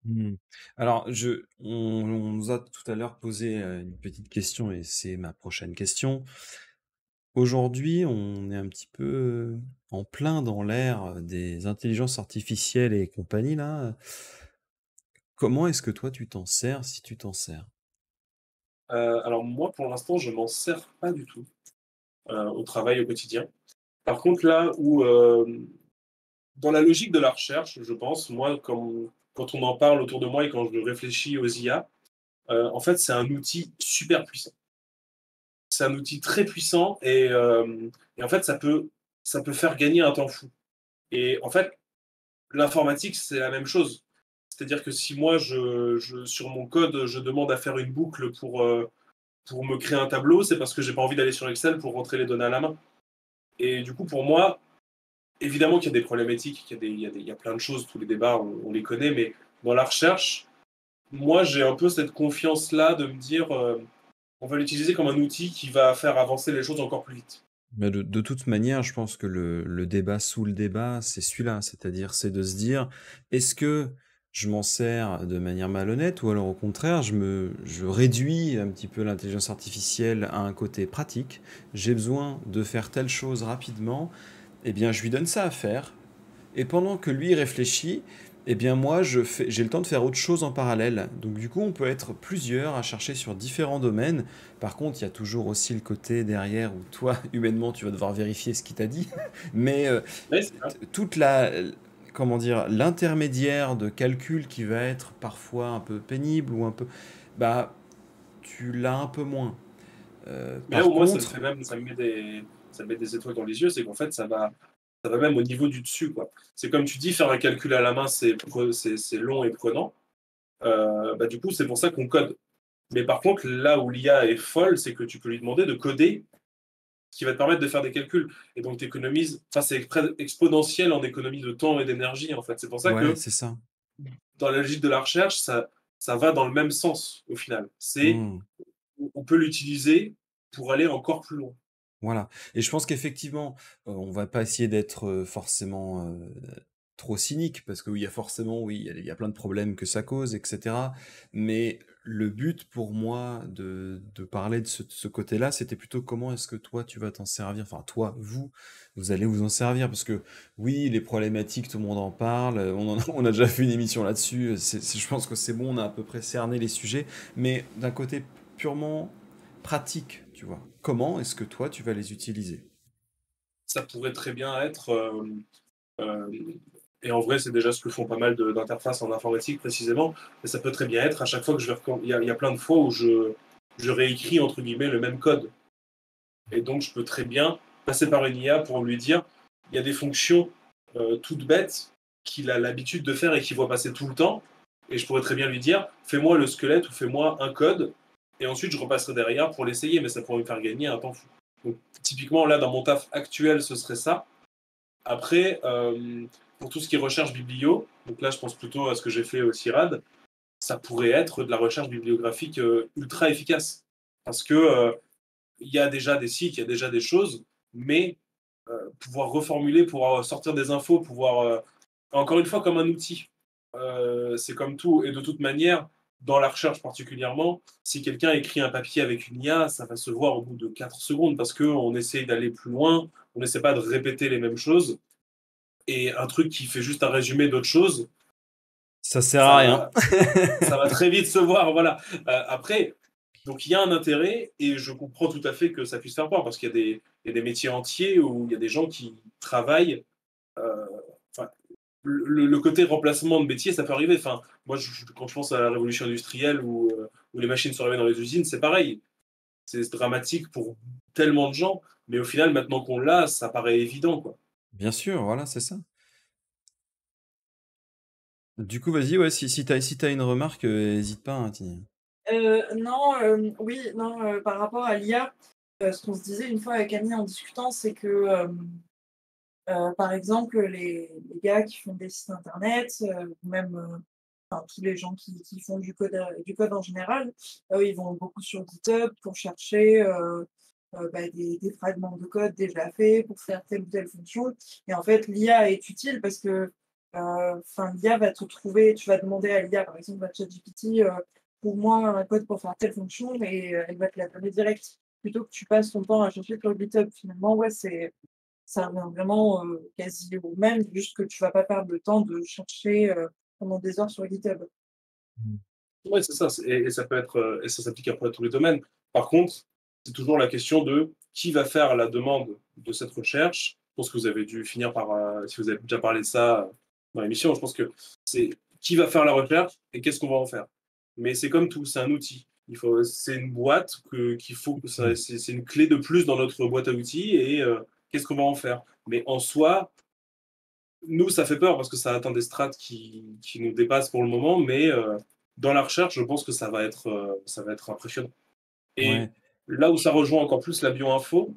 Hmm. Alors, on nous a tout à l'heure posé une petite question et c'est ma prochaine question. Aujourd'hui, on est un petit peu en plein dans l'ère des intelligences artificielles et compagnie là. Comment est-ce que toi tu t'en sers si tu t'en sers? Alors moi, pour l'instant, je m'en sers pas du tout au travail, au quotidien. Par contre, là où, dans la logique de la recherche, je pense, moi, quand on en parle autour de moi et quand je réfléchis aux IA, en fait, c'est un outil super puissant. C'est un outil très puissant et en fait, ça peut faire gagner un temps fou. Et en fait, l'informatique, c'est la même chose. C'est-à-dire que si moi, sur mon code, je demande à faire une boucle pour me créer un tableau, c'est parce que j'ai pas envie d'aller sur Excel pour rentrer les données à la main. Et du coup, pour moi, évidemment qu'il y a des problèmes éthiques, il y a plein de choses, tous les débats, on les connaît, mais dans la recherche, moi, j'ai un peu cette confiance-là de me dire, on va l'utiliser comme un outil qui va faire avancer les choses encore plus vite. Mais de toute manière, je pense que le débat sous le débat, c'est celui-là, c'est-à-dire c'est de se dire, est-ce que je m'en sers de manière malhonnête ou alors au contraire, je réduis un petit peu l'intelligence artificielle à un côté pratique, j'ai besoin de faire telle chose rapidement, eh bien je lui donne ça à faire, et pendant que lui réfléchit, eh bien moi j'ai le temps de faire autre chose en parallèle. Donc du coup on peut être plusieurs à chercher sur différents domaines. Par contre il y a toujours aussi le côté derrière où toi humainement tu vas devoir vérifier ce qu'il t'a dit. Mais Ouais, c'est ça. toute comment dire, l'intermédiaire de calcul qui va être parfois un peu pénible ou un peu, bah tu l'as un peu moins. Mais là, Par au moins, contre, ça me met des étoiles dans les yeux, c'est qu'en fait, ça va même au niveau du dessus, quoi. C'est comme tu dis, faire un calcul à la main, c'est long et prenant. Bah, du coup, c'est pour ça qu'on code. Mais par contre, là où l'IA est folle, c'est que tu peux lui demander de coder ce qui va te permettre de faire des calculs. Et donc, tu économises. Enfin, c'est exponentiel en économie de temps et d'énergie, en fait. C'est pour ça ouais, que c'est ça. dans la logique de la recherche, ça va dans le même sens, au final. Hmm. On peut l'utiliser pour aller encore plus loin. Voilà. Et je pense qu'effectivement, on va pas essayer d'être forcément trop cynique, parce que oui, il y a forcément, oui, il y a plein de problèmes que ça cause, etc. Mais le but pour moi de parler de ce côté-là, c'était plutôt comment est-ce que toi tu vas t'en servir, enfin toi, vous allez vous en servir, parce que oui, les problématiques, tout le monde en parle, on a déjà fait une émission là-dessus, je pense que c'est bon, on a à peu près cerné les sujets, mais d'un côté purement pratique, tu vois. Comment est-ce que toi, tu vas les utiliser? Ça pourrait très bien être, euh, et en vrai, c'est déjà ce que font pas mal d'interfaces en informatique précisément, mais ça peut très bien être à chaque fois que il y a plein de fois où je réécris entre guillemets le même code. Et donc, je peux très bien passer par une IA pour lui dire, il y a des fonctions toutes bêtes qu'il a l'habitude de faire et qu'il voit passer tout le temps. Et je pourrais très bien lui dire, fais-moi le squelette ou fais-moi un code. Et ensuite, je repasserai derrière pour l'essayer, mais ça pourrait me faire gagner un temps fou. Donc, typiquement, là, dans mon taf actuel, ce serait ça. Après, pour tout ce qui est recherche biblio, donc là, je pense plutôt à ce que j'ai fait au CIRAD, ça pourrait être de la recherche bibliographique ultra efficace. Parce que il y a déjà des sites, il y a déjà des choses, mais pouvoir reformuler, pouvoir sortir des infos, pouvoir, encore une fois, comme un outil. C'est comme tout. Et de toute manière, dans la recherche particulièrement, si quelqu'un écrit un papier avec une IA, ça va se voir au bout de 4 secondes parce qu'on essaye d'aller plus loin, on n'essaie pas de répéter les mêmes choses. Et un truc qui fait juste un résumé d'autres choses, Ça sert à ça rien. va, ça va très vite se voir. Voilà. Après, donc il y a un intérêt et je comprends tout à fait que ça puisse faire peur parce qu'il y a il y a des métiers entiers où il y a des gens qui travaillent. euh, enfin, le côté remplacement de métier, ça peut arriver. Enfin, moi, quand je pense à la révolution industrielle où les machines sont arrivées dans les usines, c'est pareil. C'est dramatique pour tellement de gens, mais au final, maintenant qu'on l'a, ça paraît évident, quoi. Bien sûr, voilà, c'est ça. Du coup, vas-y, ouais, si t'as une remarque, hésite pas, hein, Non, oui, non, par rapport à l'IA, ce qu'on se disait une fois avec Annie en discutant, c'est que, par exemple, les gars qui font des sites internet, ou même, enfin, tous les gens qui font du code en général, ils vont beaucoup sur GitHub pour chercher, bah, des fragments de code déjà faits pour faire telle ou telle fonction. Et en fait, l'IA est utile parce que, enfin, l'IA va te trouver, tu vas demander à l'IA, par exemple, à ChatGPT, trouve-moi un code pour faire telle fonction, et elle va te la donner direct. Plutôt que tu passes ton temps à chercher sur GitHub. Finalement, ouais, ça revient vraiment quasi au même, juste que tu vas pas perdre le temps de chercher pendant des heures sur GitHub. Ouais, c'est ça. Et ça peut être, et ça s'applique après à tous les domaines. Par contre, c'est toujours la question de qui va faire la demande de cette recherche. Je pense que vous avez dû finir par, si vous avez déjà parlé de ça dans l'émission, je pense que c'est qui va faire la recherche et qu'est-ce qu'on va en faire. Mais c'est comme tout, c'est un outil. C'est une boîte qu'il faut que c'est une clé de plus dans notre boîte à outils et qu'est-ce qu'on va en faire. Mais en soi, nous, ça fait peur parce que ça atteint des strates qui nous dépassent pour le moment, mais dans la recherche, je pense que ça va être impressionnant. Et Ouais. là où ça rejoint encore plus la bioinfo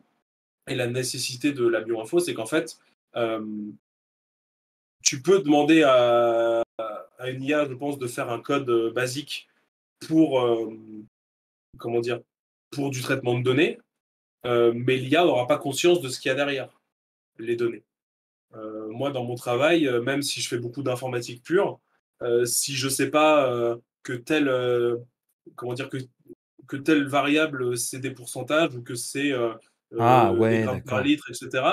et la nécessité de la bioinfo, c'est qu'en fait, euh, tu peux demander à une IA, je pense, de faire un code basique pour, comment dire, pour du traitement de données, mais l'IA n'aura pas conscience de ce qu'il y a derrière les données. Moi, dans mon travail, même si je fais beaucoup d'informatique pure, si je ne sais pas que comment dire, que telle variable, c'est des pourcentages ou que c'est Ah des ouais, grammes par d'accord. litre, etc.,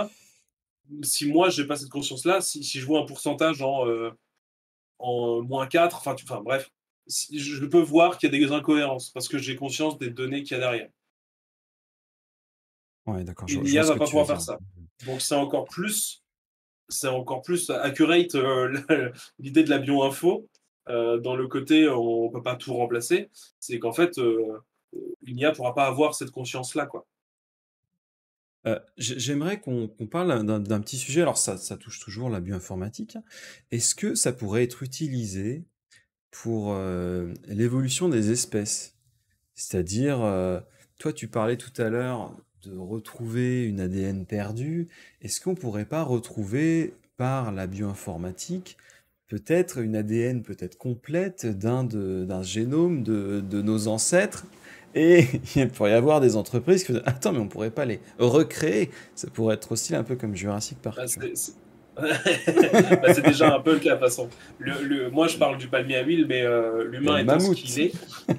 si moi, je n'ai pas cette conscience-là, si je vois un pourcentage en -4, enfin bref, je peux voir qu'il y a des incohérences parce que j'ai conscience des données qu'il y a derrière. Ouais, d'accord, Et je vois l'IA ce va que pas tu veux pouvoir faire dire. ça. Donc c'est encore plus accurate l'idée de la bioinfo dans le côté on ne peut pas tout remplacer. C'est qu'en fait, une IA ne pourra pas avoir cette conscience-là, quoi. J'aimerais qu'on parle d'un petit sujet, alors ça touche toujours la bioinformatique. Est-ce que ça pourrait être utilisé pour l'évolution des espèces? C'est-à-dire, toi tu parlais tout à l'heure de retrouver une ADN perdue. Est-ce qu'on pourrait pas retrouver par la bioinformatique peut-être une ADN peut-être complète d'un génome de nos ancêtres Et il pourrait y avoir des entreprises qui disent attends, mais on pourrait pas les recréer. Ça pourrait être aussi un peu comme Jurassic Park. Bah, Tu vois. bah, c'est déjà un peu le cas, de toute façon. Moi, je parle du palmier à huile, mais Il y a l'humain le étant ce qu'il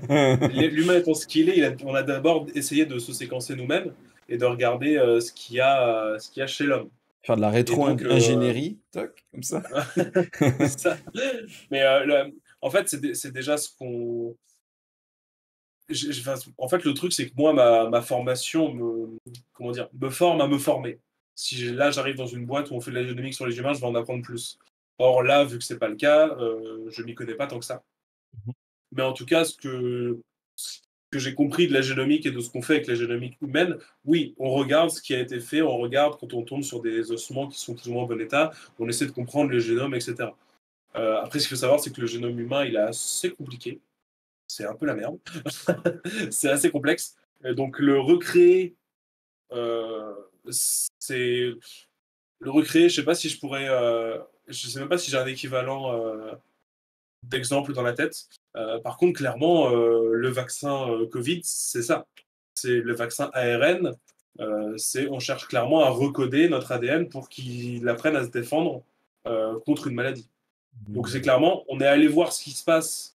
mammouth. est, l'humain étant ce qu'il est, on a d'abord essayé de se séquencer nous-mêmes et de regarder ce qu'il y a chez l'homme. Faire de la Et donc, rétro-ingénierie, toc, comme ça. c'est ça. Mais en fait, c'est déjà ce qu'on. En fait, le truc, c'est que moi, ma formation comment dire, me forme à me former. Si là, j'arrive dans une boîte où on fait de la génomique sur les humains, je vais en apprendre plus. Or, là, vu que c'est pas le cas, je m'y connais pas tant que ça. Mais en tout cas, ce que j'ai compris de la génomique et de ce qu'on fait avec la génomique humaine, oui, on regarde ce qui a été fait, on regarde quand on tombe sur des ossements qui sont plus ou moins en bon état, on essaie de comprendre le génome, etc. Après, ce qu'il faut savoir, c'est que le génome humain, il est assez compliqué. C'est un peu la merde. C'est assez complexe. Et donc, euh, c'est le recréer. Je sais pas si je pourrais. Je sais même pas si j'ai un équivalent d'exemple dans la tête. Par contre, clairement, le vaccin Covid, c'est ça. C'est le vaccin ARN. On cherche clairement à recoder notre ADN pour qu'il apprenne à se défendre contre une maladie. Donc c'est clairement, on est allé voir ce qui se passe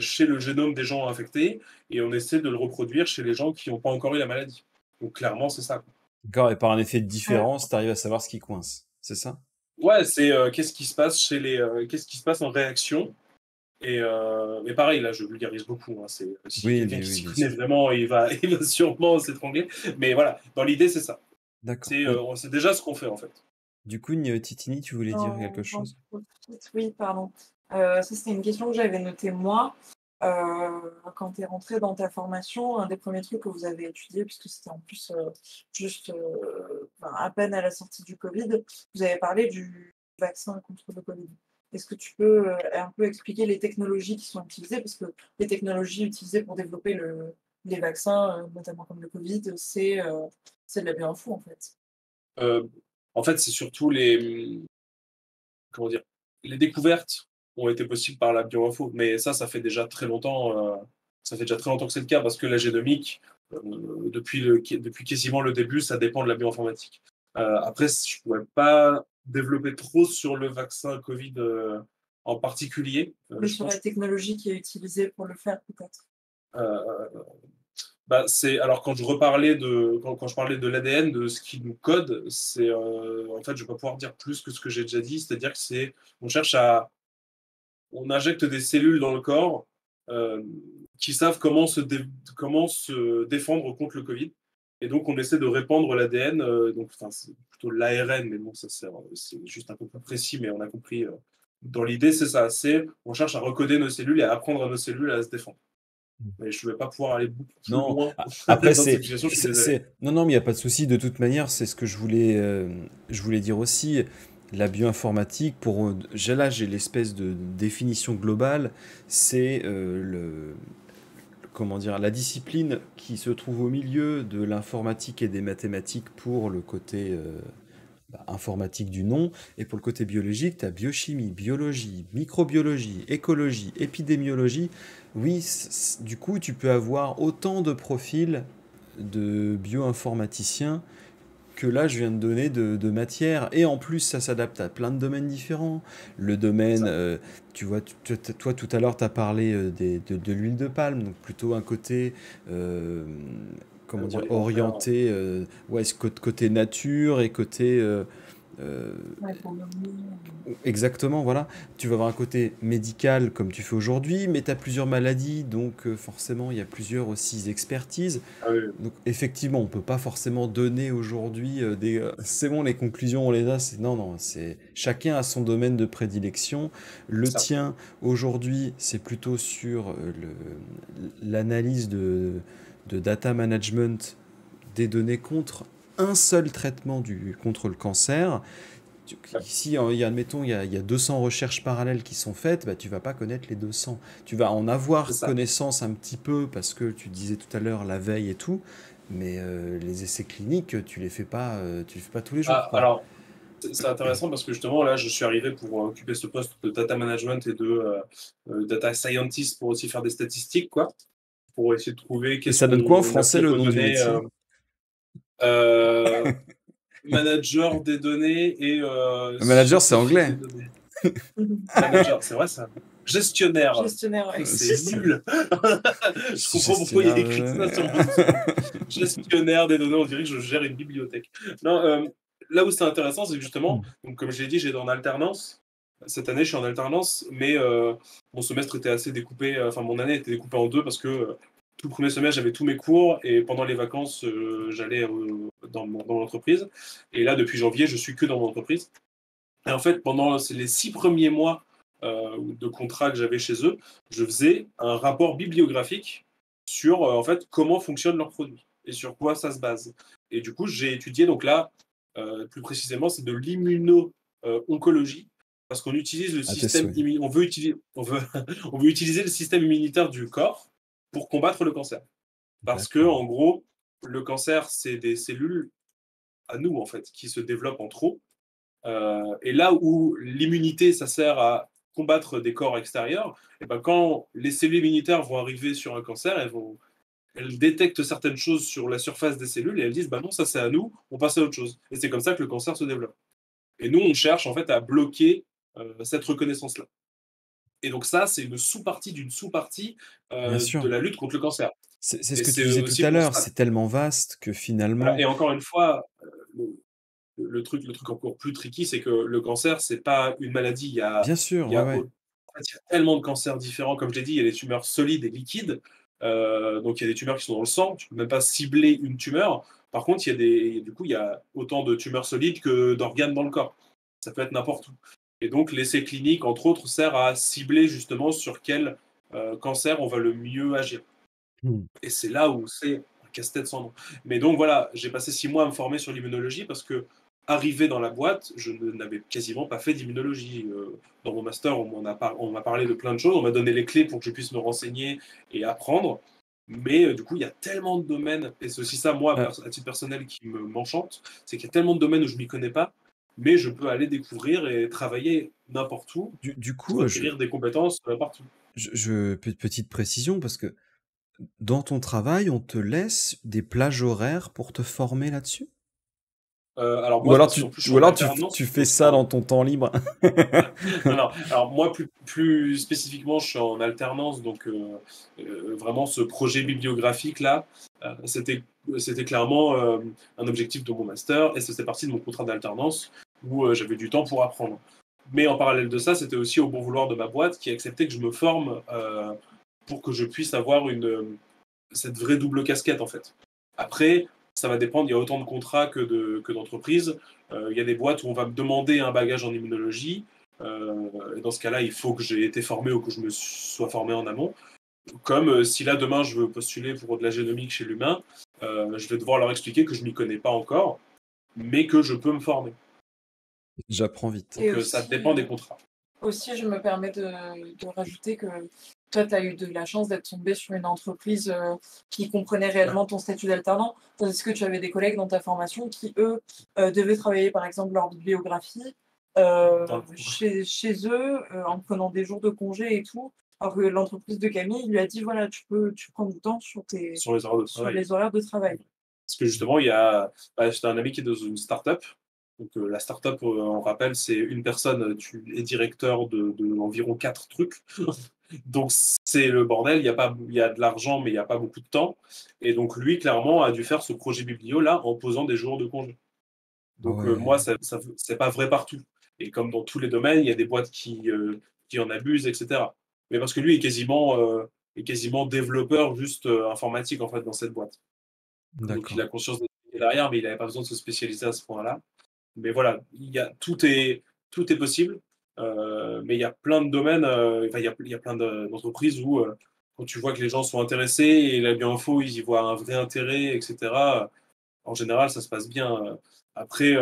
chez le génome des gens infectés et on essaie de le reproduire chez les gens qui n'ont pas encore eu la maladie. Donc clairement, c'est ça. D'accord, et par un effet de Ouais. différence, tu arrives à savoir ce qui coince. C'est ça? Ouais, c'est qu'est-ce qui se passe qu'est-ce qui se passe en réaction. Et pareil, là, je vulgarise beaucoup. Hein, si Oui, quelqu'un qui s'y bien connaît sûr. vraiment, il va sûrement s'étrangler. Mais voilà, dans l'idée, c'est ça. D'accord. C'est déjà ce qu'on fait en fait. Du coup, Titini, tu voulais dire quelque J'en chose? profite, oui, pardon. Ça, c'était une question que j'avais notée moi. Quand tu es rentré dans ta formation, un des premiers trucs que vous avez étudié, puisque c'était en plus juste à peine à la sortie du Covid, vous avez parlé du vaccin contre le Covid. Est-ce que tu peux un peu expliquer les technologies qui sont utilisées? Parce que les technologies utilisées pour développer les vaccins, notamment comme le Covid, c'est de la bioinfo en fait. Euh, En fait, c'est surtout comment dire, les découvertes ont été possibles par la bioinfo, mais ça fait déjà très longtemps. Ça fait déjà très longtemps que c'est le cas parce que la génomique, depuis quasiment le début, ça dépend de la bioinformatique. Après, je ne pourrais pas développer trop sur le vaccin Covid en particulier. Mais Je sur pense. la technologie qui est utilisée pour le faire, peut-être. Euh, alors quand je parlais de l'ADN, de ce qui nous code, en fait je vais pas pouvoir dire plus que ce que j'ai déjà dit, c'est-à-dire que on injecte des cellules dans le corps euh, qui savent comment se défendre contre le Covid, et donc on essaie de répandre l'ADN, donc enfin c'est plutôt l'ARN, mais bon c'est juste un peu plus précis, mais on a compris. Dans l'idée c'est ça, on cherche à recoder nos cellules et à apprendre à nos cellules à se défendre. Mais je ne vais pas pouvoir aller beaucoup plus Non, loin après, dans cette explication, je suis désolé. Non, non, mais il n'y a pas de souci. De toute manière, c'est ce que je voulais dire aussi. La bioinformatique, là, j'ai l'espèce de définition globale. C'est comment dire, la discipline qui se trouve au milieu de l'informatique et des mathématiques pour le côté informatique du nom, et pour le côté biologique, tu as biochimie, biologie, microbiologie, écologie, épidémiologie. Oui, du coup, tu peux avoir autant de profils de bioinformaticiens que là, je viens de donner de matière. Et en plus, ça s'adapte à plein de domaines différents. Le domaine, Ça. tu vois, toi, tout à l'heure, tu as parlé de l'huile de palme, donc plutôt un côté, comment dire, Alimentaire. orienté, ouais, côté nature et côté Ouais, pour nommer, exactement, voilà. Tu vas avoir un côté médical comme tu fais aujourd'hui, mais tu as plusieurs maladies, donc forcément, il y a plusieurs aussi expertises. Ah oui, Donc effectivement, on peut pas forcément donner aujourd'hui c'est bon, les conclusions, on les a. Non, non, c'est chacun a son domaine de prédilection. Le ça. tien, aujourd'hui, c'est plutôt sur l'analyse de data management des données contre un seul traitement contre le cancer. Ouais, Ici, admettons, il y a 200 recherches parallèles qui sont faites, bah, tu vas pas connaître les 200. Tu vas en c'est avoir ça. connaissance un petit peu parce que tu disais tout à l'heure la veille et tout, mais les essais cliniques, tu les fais pas tous les jours, quoi. Alors, c'est intéressant parce que justement, là, je suis arrivé pour occuper ce poste de data management et de data scientist pour aussi faire des statistiques, quoi. pour essayer de trouver Et qu'est-ce ça donne quoi en qu'on a français pu le nom du redonner. métier? Euh, Manager des données et Le manager, c'est scientifique anglais. des données. Manager, c'est vrai ça. Gestionnaire. Gestionnaire, ouais. C'est C'est ça. nul. Je Je suis comprends pourquoi il y a gestionnaire de écrit ça sur données. mon CV. Gestionnaire des données, on dirait que je gère une bibliothèque. Non, là où c'est intéressant, c'est que justement, donc comme je l'ai dit, j'étais en alternance. Cette année, je suis en alternance, mais mon semestre était assez découpé, enfin mon année était découpée en deux parce que tout le premier semestre, j'avais tous mes cours et pendant les vacances, j'allais dans l'entreprise. Et là, depuis janvier, je suis que dans mon entreprise. Et en fait, pendant les 6 premiers mois de contrat que j'avais chez eux, je faisais un rapport bibliographique sur en fait comment fonctionnent leurs produits et sur quoi ça se base. Et du coup, j'ai étudié donc là, plus précisément, c'est de l'immuno-oncologie parce qu'on utilise le À tes système souhaits. on veut utiliser le système immunitaire du corps pour combattre le cancer. Parce que D'accord. en gros, le cancer, c'est des cellules à nous en fait qui se développent en trop et là où l'immunité, ça sert à combattre des corps extérieurs, et ben quand les cellules immunitaires vont arriver sur un cancer, elles détectent certaines choses sur la surface des cellules et elles disent bah non, ça c'est à nous, on passe à autre chose. Et c'est comme ça que le cancer se développe. Et nous, on cherche en fait à bloquer cette reconnaissance-là. Et donc ça, c'est une sous-partie d'une sous-partie Bien de sûr. la lutte contre le cancer. C'est ce Et que tu c'est disais tout aussi à pour l'heure, ça. c'est tellement vaste que Voilà. finalement. Et encore une fois, le truc encore plus tricky, c'est que le cancer, c'est pas une maladie. Bien sûr, Il y ouais, a, ouais. en fait, il y a tellement de cancers différents. Comme je l'ai dit, il y a des tumeurs solides et liquides. Donc, il y a des tumeurs qui sont dans le sang. Tu peux même pas cibler une tumeur. Par contre, du coup, il y a autant de tumeurs solides que d'organes dans le corps. Ça peut être n'importe où. Et donc, l'essai clinique, entre autres, sert à cibler justement sur quel cancer on va le mieux agir. Hmm. Et c'est là où c'est un casse-tête sans nom. Mais donc voilà, j'ai passé 6 mois à me former sur l'immunologie parce que, arrivé dans la boîte, je n'avais quasiment pas fait d'immunologie. Dans mon master, on m'a parlé de plein de choses, on m'a donné les clés pour que je puisse me renseigner et apprendre. Mais du coup, il y a tellement de domaines, et c'est aussi ça, moi, Euh, à titre personnel, qui m'enchante, c'est qu'il y a tellement de domaines où je ne m'y connais pas, mais je peux aller découvrir et travailler n'importe où du pour coup, acquérir des compétences partout. petite précision, parce que dans ton travail, on te laisse des plages horaires pour te former là-dessus? Alors Ou moi, alors parce qu'en plus, je suis ou en alors alternance, tu donc fais ça dans ton temps libre? non, non. Alors moi, plus spécifiquement, je suis en alternance, donc vraiment ce projet bibliographique là, c'était clairement un objectif de mon master et ça faisait partie de mon contrat d'alternance où j'avais du temps pour apprendre. Mais en parallèle de ça, c'était aussi au bon vouloir de ma boîte qui acceptait que je me forme pour que je puisse avoir cette vraie double casquette en fait. Après, ça va dépendre, il y a autant de contrats que d'entreprises. Il y a des boîtes où on va me demander un bagage en immunologie. Et dans ce cas-là, il faut que j'ai été formé ou que je me sois formé en amont. Comme si là, demain, je veux postuler pour de la génomique chez l'humain, je vais devoir leur expliquer que je ne m'y connais pas encore, mais que je peux me former. J'apprends vite. Et Donc ça aussi, dépend des contrats. aussi, je me permets de rajouter que toi, tu as eu de la chance d'être tombé sur une entreprise qui comprenait réellement ton statut d'alternant, tandis que tu avais des collègues dans ta formation qui, eux, devaient travailler, par exemple, leur bibliographie Dans- chez eux, en prenant des jours de congé et tout, alors que l'entreprise de Camille lui a dit, voilà, tu prends du temps sur les horaires de sur travail. les horaires de travail. Parce que justement, j'étais un ami qui est dans une start-up. Donc, la start-up, on rappelle, c'est une personne, tu es directeur de environ 4 trucs. Donc, c'est le bordel. Il y a de l'argent, mais il n'y a pas beaucoup de temps. Et donc, lui, clairement, a dû faire ce projet biblio là en posant des jours de congé. Ah Donc, ouais. moi, c'est pas vrai partout. Et comme dans tous les domaines, il y a des boîtes qui en abusent, etc. Mais parce que lui est quasiment développeur juste informatique, en fait, dans cette boîte. Donc il D'accord. a conscience des derrière, mais il n'avait pas besoin de se spécialiser à ce point-là. Mais voilà, tout est possible, mais il y a plein de domaines, enfin, il y a plein d'entreprises où quand tu vois que les gens sont intéressés et la bio-info, ils y voient un vrai intérêt, etc. En général, ça se passe bien. Après,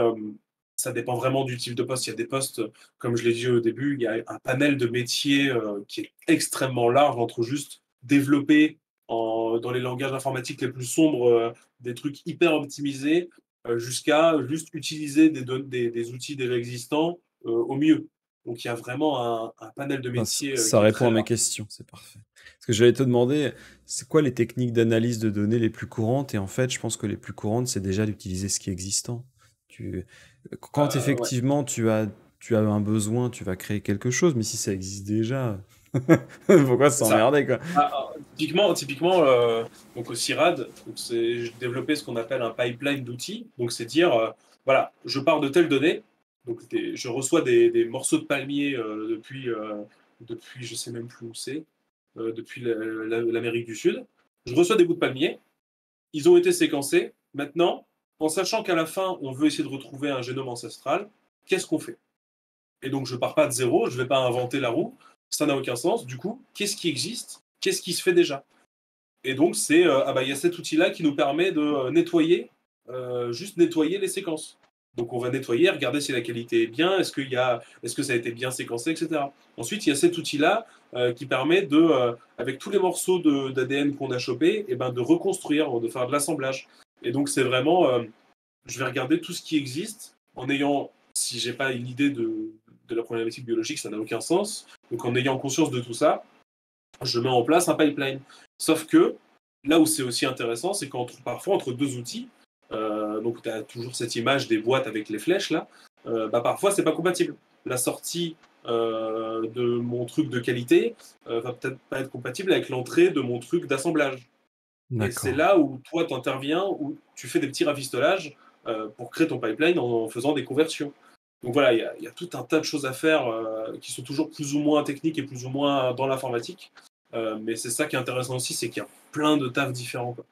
ça dépend vraiment du type de poste. Il y a des postes, comme je l'ai dit au début, il y a un panel de métiers qui est extrêmement large entre juste développer dans les langages informatiques les plus sombres des trucs hyper optimisés jusqu'à juste utiliser des outils déjà existants au mieux. Donc il y a vraiment un panel de Enfin, ça métiers ça qui est répond très à mes large. questions, c'est parfait. Parce que j'allais te demander, c'est quoi les techniques d'analyse de données les plus courantes? Et en fait, je pense que les plus courantes, c'est déjà d'utiliser ce qui est existant. Tu... Quand Ouais. effectivement tu as un besoin, tu vas créer quelque chose, mais si ça existe déjà, pourquoi C'est ça. s'emmerder, quoi? Typiquement donc au CIRAD, j'ai développé ce qu'on appelle un pipeline d'outils. Donc c'est dire, voilà, je pars de telles données, donc je reçois des morceaux de palmier depuis je sais même plus où c'est, depuis l'Amérique du Sud. Je reçois des bouts de palmier, ils ont été séquencés. Maintenant, en sachant qu'à la fin, on veut essayer de retrouver un génome ancestral, qu'est-ce qu'on fait? Et donc, je ne pars pas de zéro, je ne vais pas inventer la roue, ça n'a aucun sens. Du coup, qu'est-ce qui existe? Qu'est-ce qui se fait déjà? Et donc, il y a cet outil-là qui nous permet de nettoyer, juste nettoyer les séquences. Donc, on va nettoyer, regarder si la qualité est bien, est-ce que ça a été bien séquencé, etc. Ensuite, il y a cet outil-là qui permet avec tous les morceaux d'ADN qu'on a chopés, et ben, de reconstruire, de faire de l'assemblage. Et donc, c'est vraiment, je vais regarder tout ce qui existe en ayant, si j'ai pas une idée de la problématique biologique, ça n'a aucun sens. Donc, en ayant conscience de tout ça, je mets en place un pipeline. Sauf que là où c'est aussi intéressant, c'est parfois entre deux outils, donc tu as toujours cette image des boîtes avec les flèches là, parfois c'est pas compatible. La sortie de mon truc de qualité va peut-être pas être compatible avec l'entrée de mon truc d'assemblage. Et c'est D'accord. là où toi tu interviens, où tu fais des petits rafistolages pour créer ton pipeline en faisant des conversions. Donc voilà, il y a tout un tas de choses à faire qui sont toujours plus ou moins techniques et plus ou moins dans l'informatique. Mais c'est ça qui est intéressant aussi, c'est qu'il y a plein de tafs différents, quoi.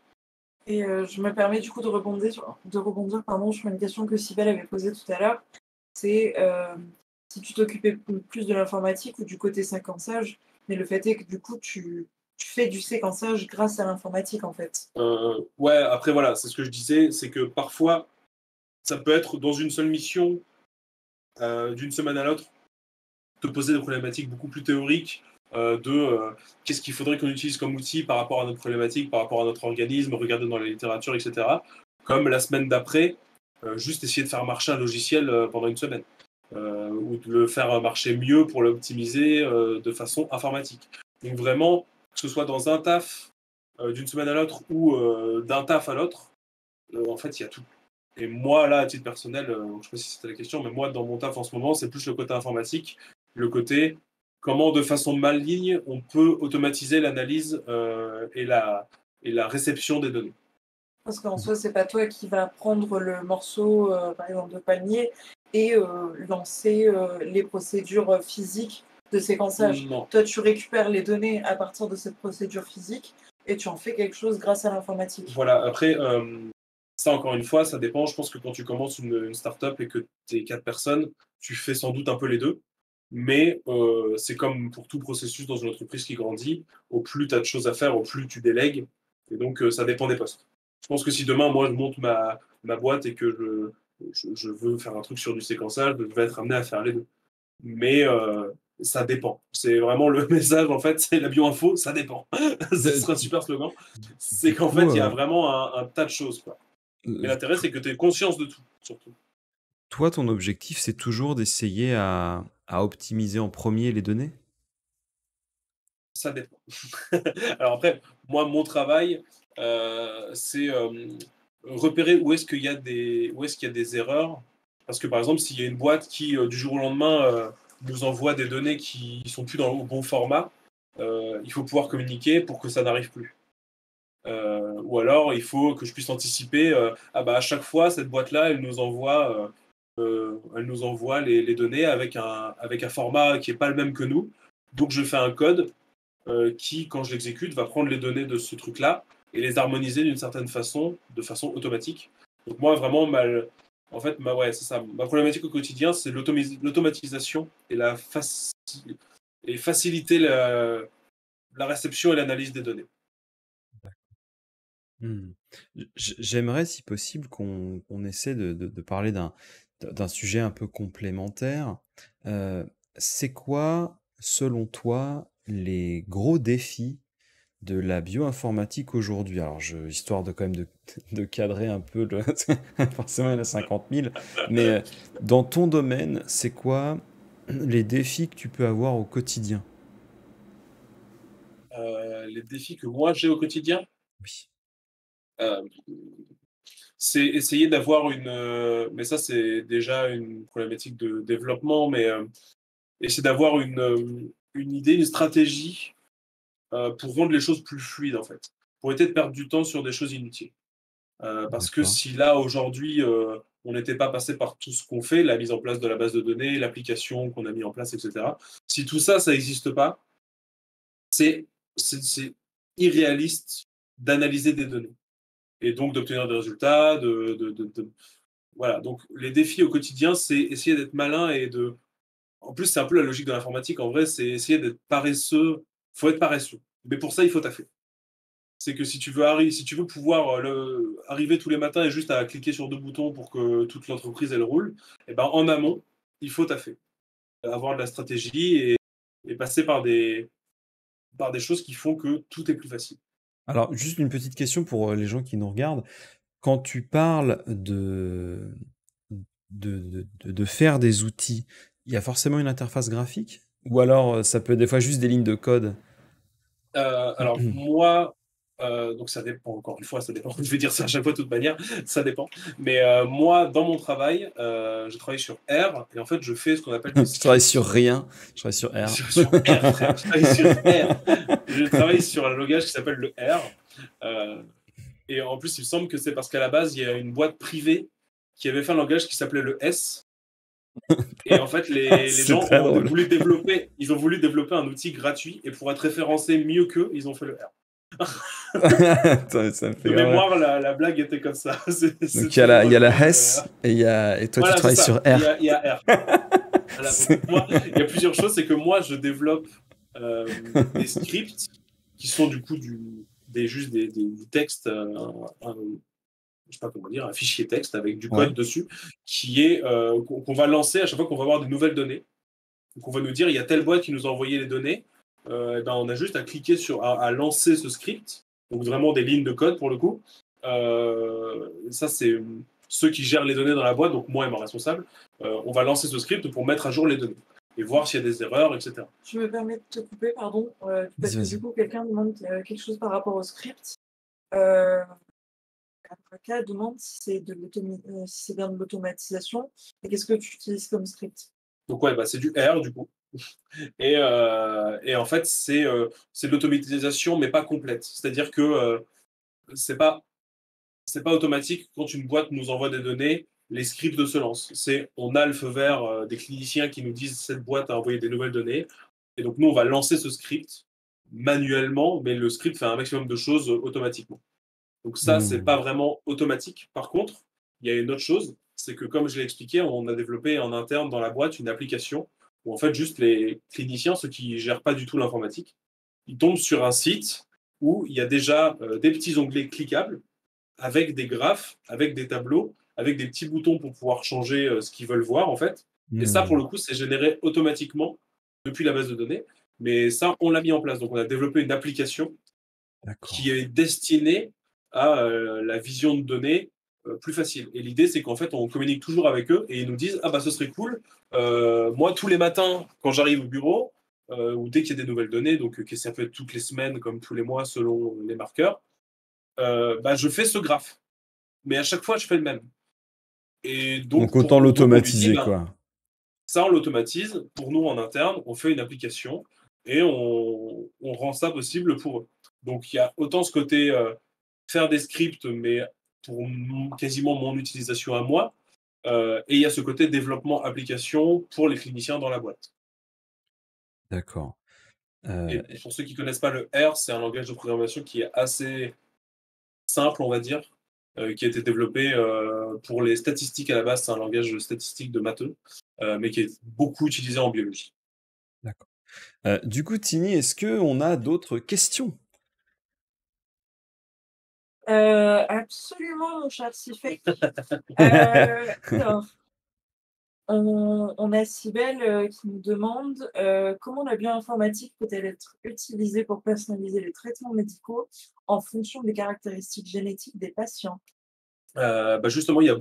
Et je me permets du coup de rebondir pardon, sur une question que Sybelle avait posée tout à l'heure. C'est si tu t'occupais plus de l'informatique ou du côté séquençage, mais le fait est que du coup tu fais du séquençage grâce à l'informatique en fait. Ouais, après voilà, c'est ce que je disais, c'est que parfois ça peut être dans une seule mission, d'une semaine à l'autre, te poser des problématiques beaucoup plus théoriques qu'est-ce qu'il faudrait qu'on utilise comme outil par rapport à notre problématique, par rapport à notre organisme, regarder dans la littérature, etc. Comme la semaine d'après, juste essayer de faire marcher un logiciel pendant une semaine. Ou de le faire marcher mieux pour l'optimiser de façon informatique. Donc vraiment, que ce soit dans un taf d'une semaine à l'autre ou d'un taf à l'autre, en fait, il y a tout. Et moi, là, à titre personnel, je ne sais pas si c'était la question, mais moi, dans mon taf en ce moment, c'est plus le côté informatique, le côté comment, de façon maligne, on peut automatiser l'analyse et la réception des données. Parce qu'en soi, c'est pas toi qui va prendre le morceau, par exemple, de palmier et lancer les procédures physiques de séquençage. Non. Toi, tu récupères les données à partir de cette procédure physique et tu en fais quelque chose grâce à l'informatique. Voilà, après, ça, encore une fois, ça dépend. Je pense que quand tu commences une startup et que tu es 4 personnes, tu fais sans doute un peu les deux. Mais c'est comme pour tout processus dans une entreprise qui grandit, au plus tu as de choses à faire, au plus tu délègues. Et donc, ça dépend des postes. Je pense que si demain, moi, je monte ma boîte et que je veux faire un truc sur du séquençage, je vais être amené à faire les deux. Mais ça dépend. C'est vraiment le message, en fait, c'est la bio-info, ça dépend. Ce De- serait un super slogan. C'est du qu'en coup, fait, il y a vraiment un tas de choses, quoi. Mais l'intérêt, c'est que tu aies conscience de tout, surtout. toi, ton objectif, c'est toujours d'essayer à optimiser en premier les données? Ça dépend. Alors après, moi, mon travail, c'est repérer où est-ce qu'il y a des erreurs. Parce que par exemple, s'il y a une boîte qui, du jour au lendemain, nous envoie des données qui sont plus dans le bon format, il faut pouvoir communiquer pour que ça n'arrive plus. Ou alors, il faut que je puisse anticiper, à chaque fois, cette boîte-là, elle nous envoie les données avec un format qui n'est pas le même que nous. Donc, je fais un code qui, quand je l'exécute, va prendre les données de ce truc-là et les harmoniser d'une certaine façon, de façon automatique. Donc moi, vraiment, ouais, c'est ça. Ma problématique au quotidien, c'est l'automatisation et faciliter la réception et l'analyse des données. Hmm. J'aimerais, si possible, qu'on essaie de parler d'un sujet un peu complémentaire. Euh, c'est quoi, selon toi, les gros défis de la bioinformatique aujourd'hui? Alors, histoire de quand même de cadrer un peu forcément, il y en a 50 000, mais dans ton domaine, c'est quoi les défis que tu peux avoir au quotidien. Les défis que moi j'ai au quotidien, Oui. euh, c'est essayer d'avoir mais ça c'est déjà une problématique de développement, mais essayer d'avoir une idée, une stratégie pour rendre les choses plus fluides en fait, pour éviter de perdre du temps sur des choses inutiles. Parce que D'accord. si là, aujourd'hui, on n'était pas passé par tout ce qu'on fait, la mise en place de la base de données, l'application qu'on a mis en place, etc. Si tout ça, ça n'existe pas, c'est c'est irréaliste d'analyser des données et donc d'obtenir des résultats. Voilà. Donc, les défis au quotidien, c'est essayer d'être malin et de. En plus, c'est un peu la logique de l'informatique. En vrai, c'est essayer d'être paresseux. Il faut être paresseux. Mais pour ça, il faut taffer. C'est que si tu veux pouvoir arriver tous les matins et juste à cliquer sur deux boutons pour que toute l'entreprise elle roule, et ben en amont, il faut taffer, avoir de la stratégie et passer par des choses qui font que tout est plus facile. Alors, juste une petite question pour les gens qui nous regardent. Quand tu parles de faire des outils, il y a forcément une interface graphique? Ou alors ça peut être des fois juste des lignes de code? Alors moi, donc ça dépend, encore une fois, ça dépend. Je vais dire ça à chaque fois de toute manière, ça dépend. Mais moi, dans mon travail, je travaille sur R et en fait, je fais ce qu'on appelle des Je travaille scripts. sur rien, je travaille sur R. Sur R, frère, je travaille sur R. Je travaille sur un langage qui s'appelle le R. Euh, et en plus, il me semble que c'est parce qu'à la base, il y a une boîte privée qui avait fait un langage qui s'appelait le S. Et en fait, les C'est gens très drôle. ils ont voulu développer un outil gratuit et pour être référencé mieux qu'eux, ils ont fait le R. Attends, ça me fait De grave rire. mémoire, la blague était comme ça. Donc C'était il y a la drôle. S et toi tu Voilà, c'est travailles sur ça. R. Il y a R. Voilà. C'est- Donc, moi, il y a plusieurs choses. C'est que moi, je développe des scripts qui sont du coup juste du texte, je sais pas comment dire, un fichier texte avec du Ouais. code dessus, qu'on va lancer à chaque fois qu'on va avoir des nouvelles données. Donc on va nous dire, il y a telle boîte qui nous a envoyé les données. Et ben, on a juste à cliquer à lancer ce script. Donc vraiment des lignes de code pour le coup. Ça, c'est ceux qui gèrent les données dans la boîte, donc moi et mon responsable. On va lancer ce script pour mettre à jour les données et voir s'il y a des erreurs, etc. Je me permets de te couper, pardon, parce Vas-y, que vas-y. du coup, quelqu'un demande quelque chose par rapport au script. Euh, Avocat demande si c'est bien de l'automatisation et qu'est-ce que tu utilises comme script. Donc ouais, bah, c'est du R du coup. Et en fait, c'est de l'automatisation, mais pas complète. C'est-à-dire que c'est pas c'est pas automatique quand une boîte nous envoie des données, les scripts se lancent. On a le feu vert des cliniciens qui nous disent cette boîte a envoyé des nouvelles données. Et donc nous, on va lancer ce script manuellement, mais le script fait un maximum de choses automatiquement. Donc ça, c'est pas Hmm. vraiment automatique. Par contre, il y a une autre chose, c'est que comme je l'ai expliqué, on a développé en interne dans la boîte une application où en fait juste les cliniciens, ceux qui gèrent pas du tout l'informatique, ils tombent sur un site où il y a déjà des petits onglets cliquables avec des graphes, avec des tableaux, avec des petits boutons pour pouvoir changer ce qu'ils veulent voir en fait. Et ça, pour Hmm. le coup, c'est généré automatiquement depuis la base de données. Mais ça, on l'a mis en place. Donc, on a développé une application D'accord. qui est destinée à la vision de données plus facile. Et l'idée, c'est qu'en fait, on communique toujours avec eux et ils nous disent, ah bah ce serait cool. Moi, tous les matins, quand j'arrive au bureau, ou dès qu'il y a des nouvelles données, donc que ça peut être toutes les semaines comme tous les mois selon les marqueurs, bah, je fais ce graphe. Mais à chaque fois, je fais le même. Et Donc donc, autant donc on lui dit, l'automatiser, ben, quoi. ça, on l'automatise. Pour nous, en interne, on fait une application et on rend ça possible pour eux. Donc, il y a autant ce côté faire des scripts, mais pour quasiment mon utilisation à moi. Et il y a ce côté développement application pour les cliniciens dans la boîte. D'accord. Et Euh, pour ceux qui ne connaissent pas le R, c'est un langage de programmation qui est assez simple, on va dire, qui a été développé pour les statistiques à la base. C'est un langage statistique de matheux, mais qui est beaucoup utilisé en biologie. d'accord. Du coup, Tini, est-ce qu'on a d'autres questions? Absolument, mon cher Sifek. Alors, on a Cybèle qui nous demande comment la bioinformatique peut-elle être utilisée pour personnaliser les traitements médicaux en fonction des caractéristiques génétiques des patients. Bah justement, il y a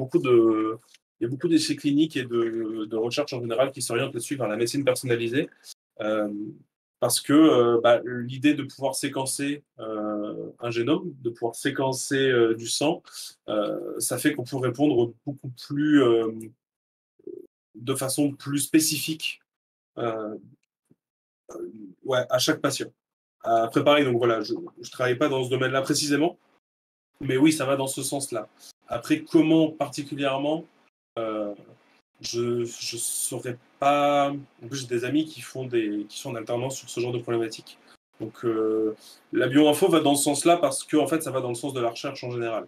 il y a beaucoup d'essais cliniques et de recherches en général qui s'orientent là-dessus vers la médecine personnalisée. Euh, Parce que l'idée de pouvoir séquencer un génome, de pouvoir séquencer du sang, ça fait qu'on peut répondre beaucoup plus, de façon plus spécifique euh, ouais, à chaque patient. Après, pareil, donc voilà, je ne travaille pas dans ce domaine-là précisément, mais oui, ça va dans ce sens-là. Après, comment particulièrement, euh, je ne saurais pas. En plus, j'ai des amis qui sont en alternance sur ce genre de problématiques. Donc, la bioinfo va dans ce sens-là parce que en fait, ça va dans le sens de la recherche en général.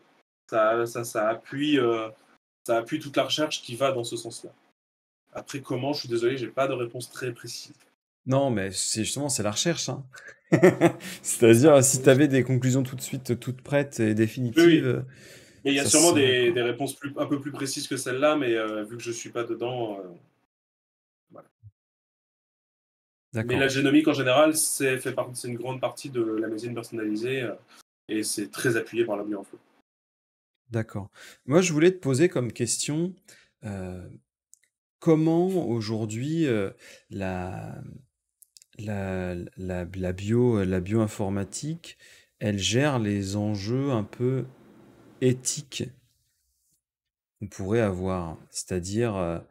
Ça appuie toute la recherche qui va dans ce sens-là. Après, comment, je suis désolé, j'ai pas de réponse très précise. Non, mais c'est justement, c'est la recherche, hein. C'est-à-dire, Ça. si tu avais des conclusions tout de suite, toutes prêtes et Oui, définitives, oui. Mais il y a ça se sûrement saurait, quoi. des réponses un peu plus précises que celle-là, mais vu que je suis pas dedans, voilà. Mais la D'accord, génomique en général, c'est une grande partie de la médecine personnalisée et c'est très appuyé par la bioinfo. d'accord. Moi, je voulais te poser comme question, euh, comment aujourd'hui la, la bioinformatique, elle gère les enjeux un peu éthiques qu'on pourrait avoir. C'est-à-dire,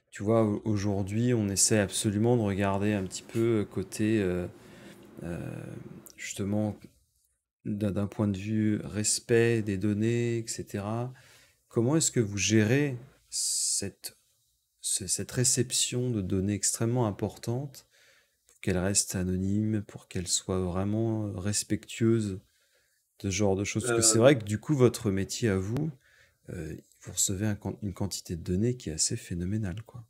tu vois, aujourd'hui, on essaie absolument de regarder un petit peu côté, euh, justement, d'un point de vue respect des données, etc. Comment est-ce que vous gérez cette réception de données extrêmement importantes pour qu'elles restent anonymes, pour qu'elles soient vraiment respectueuses de ce genre de choses? Parce que c'est Euh, vrai que du coup, votre métier à vous, vous recevez une quantité de données qui est assez phénoménale, quoi.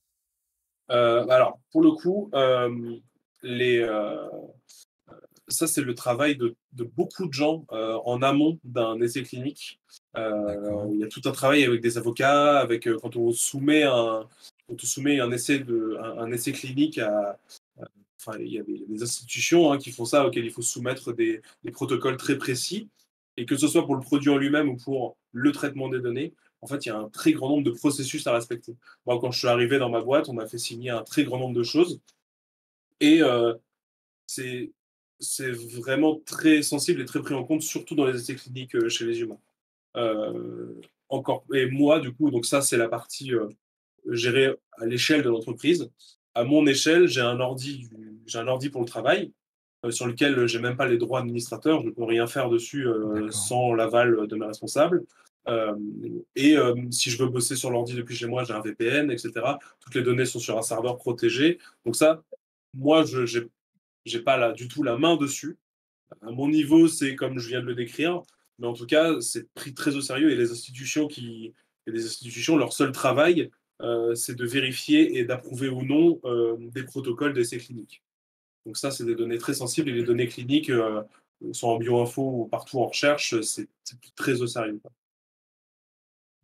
alors, pour le coup, les, ça, c'est le travail de beaucoup de gens en amont d'un essai clinique. D'accord. Il y a tout un travail avec des avocats, quand quand on soumet un essai clinique enfin, il y a des institutions qui font ça, auxquelles il faut soumettre des protocoles très précis. Et que ce soit pour le produit en lui-même ou pour le traitement des données, en fait, il y a un très grand nombre de processus à respecter. Moi, quand je suis arrivé dans ma boîte, on m'a fait signer un très grand nombre de choses. Et c'est c'est vraiment très sensible et très pris en compte, surtout dans les essais cliniques chez les humains. Et moi, du coup, donc ça, c'est la partie gérée à l'échelle de l'entreprise. À mon échelle, j'ai un ordi pour le travail, sur lequel j'ai même pas les droits administrateurs, je ne peux rien faire dessus D'accord. sans l'aval de mes responsables. Euh, Si je veux bosser sur l'ordi depuis chez moi, j'ai un VPN, etc. Toutes les données sont sur un serveur protégé. Donc ça, moi, je j'ai pas du tout la main dessus. À mon niveau, c'est comme je viens de le décrire, mais en tout cas, c'est pris très au sérieux et les institutions, leur seul travail, c'est de vérifier et d'approuver ou non des protocoles d'essais cliniques. Donc ça, c'est des données très sensibles et les données cliniques, sont en bioinfo ou partout en recherche, c'est très au sérieux, quoi.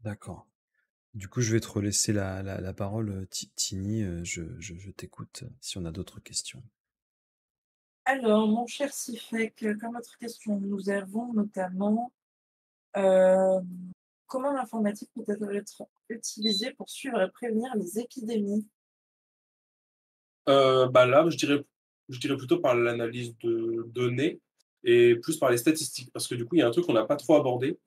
D'accord. Du coup, je vais te relaisser la parole, Tini. Je t'écoute si on a d'autres questions. Alors, mon cher Sifek, comme autre question, nous avons notamment euh, comment l'informatique peut être utilisée pour suivre et prévenir les épidémies? Là, je dirais plutôt par l'analyse de données et plus par les statistiques. Parce que du coup, il y a un truc qu'on n'a pas trop abordé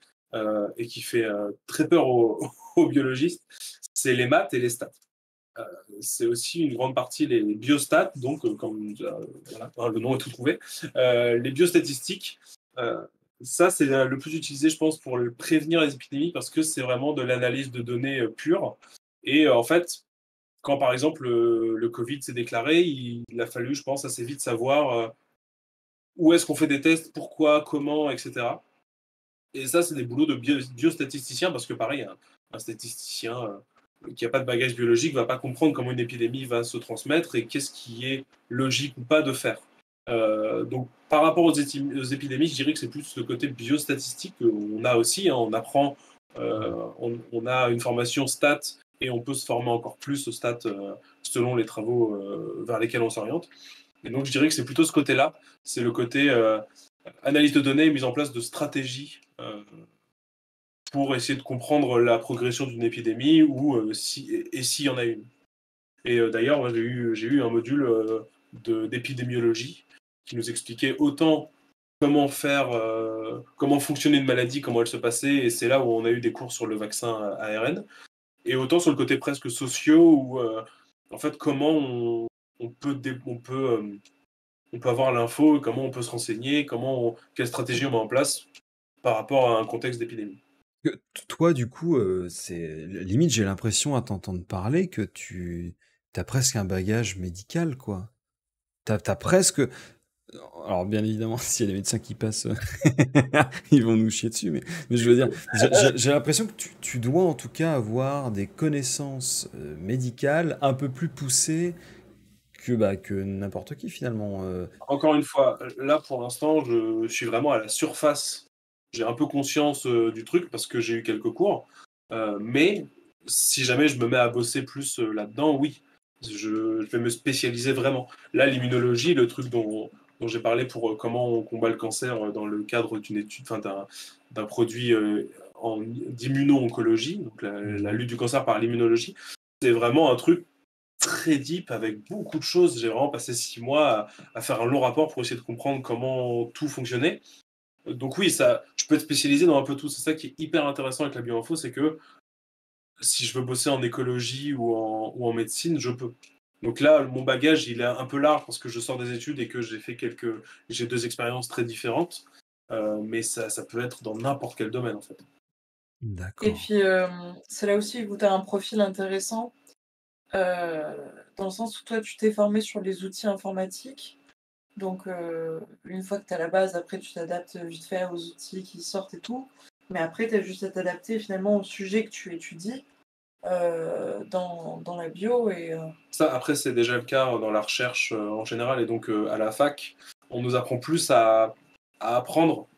et qui fait très peur aux biologistes, c'est les maths et les stats. Euh, c'est aussi une grande partie les biostats, donc comme voilà, le nom est tout trouvé. Les biostatistiques, euh, ça c'est le plus utilisé, je pense, pour prévenir les épidémies parce que c'est vraiment de l'analyse de données pure. Et en fait, quand par exemple le Covid s'est déclaré, il a fallu, je pense, assez vite savoir où est-ce qu'on fait des tests, pourquoi, comment, etc. Et ça, c'est des boulots de biostatisticiens parce que pareil, un statisticien qui n'a pas de bagage biologique va pas comprendre comment une épidémie va se transmettre et qu'est-ce qui est logique ou pas de faire. Donc, par rapport aux épidémies, je dirais que c'est plus le côté biostatistique qu'on a aussi, hein. On apprend, on a une formation stat et on peut se former encore plus au stat selon les travaux vers lesquels on s'oriente. Et donc, je dirais que c'est plutôt ce côté-là, c'est le côté analyse de données et mise en place de stratégies pour essayer de comprendre la progression d'une épidémie ou s'il y en a une. Et d'ailleurs, moi, j'ai eu un module d'épidémiologie qui nous expliquait autant comment comment fonctionnait une maladie, comment elle se passait, et c'est là où on a eu des cours sur le vaccin ARN, et autant sur le côté presque sociaux, où en fait comment on peut avoir l'info, comment on peut se renseigner, quelle stratégie on met en place par rapport à un contexte d'épidémie. Toi, du coup, c'est limite, j'ai l'impression à t'entendre parler que as presque un bagage médical, quoi. T'as presque. Alors, bien évidemment, s'il y a des médecins qui passent, ils vont nous chier dessus, mais je veux dire, j'ai l'impression que tu dois en tout cas avoir des connaissances médicales un peu plus poussées que n'importe qui finalement. Encore une fois, là pour l'instant, je suis vraiment à la surface. J'ai un peu conscience du truc parce que j'ai eu quelques cours. Mais si jamais je me mets à bosser plus là-dedans, oui, je vais me spécialiser vraiment. Là, l'immunologie, le truc dont j'ai parlé pour comment on combat le cancer dans le cadre d'une étude, enfin d'un produit d'immuno-oncologie, donc la lutte du cancer par l'immunologie, c'est vraiment un truc très deep avec beaucoup de choses. J'ai vraiment passé 6 mois à faire un long rapport pour essayer de comprendre comment tout fonctionnait. Donc oui, ça, je peux être spécialisé dans un peu tout. C'est ça qui est hyper intéressant avec la bioinfo, c'est que si je veux bosser en écologie ou en médecine, je peux. Donc là, mon bagage, il est un peu large parce que je sors des études et que j'ai 2 expériences très différentes. Mais ça peut être dans n'importe quel domaine, en fait. Et D'accord. puis, c'est là aussi où tu as un profil intéressant, dans le sens où toi, tu t'es formé sur les outils informatiques. Donc, une fois que tu as la base, après, tu t'adaptes vite fait aux outils qui sortent et tout. Mais après, tu as juste à t'adapter finalement au sujet que tu étudies dans la bio. Ça, après, c'est déjà le cas dans la recherche en général. Et donc, à la fac, on nous apprend plus à apprendre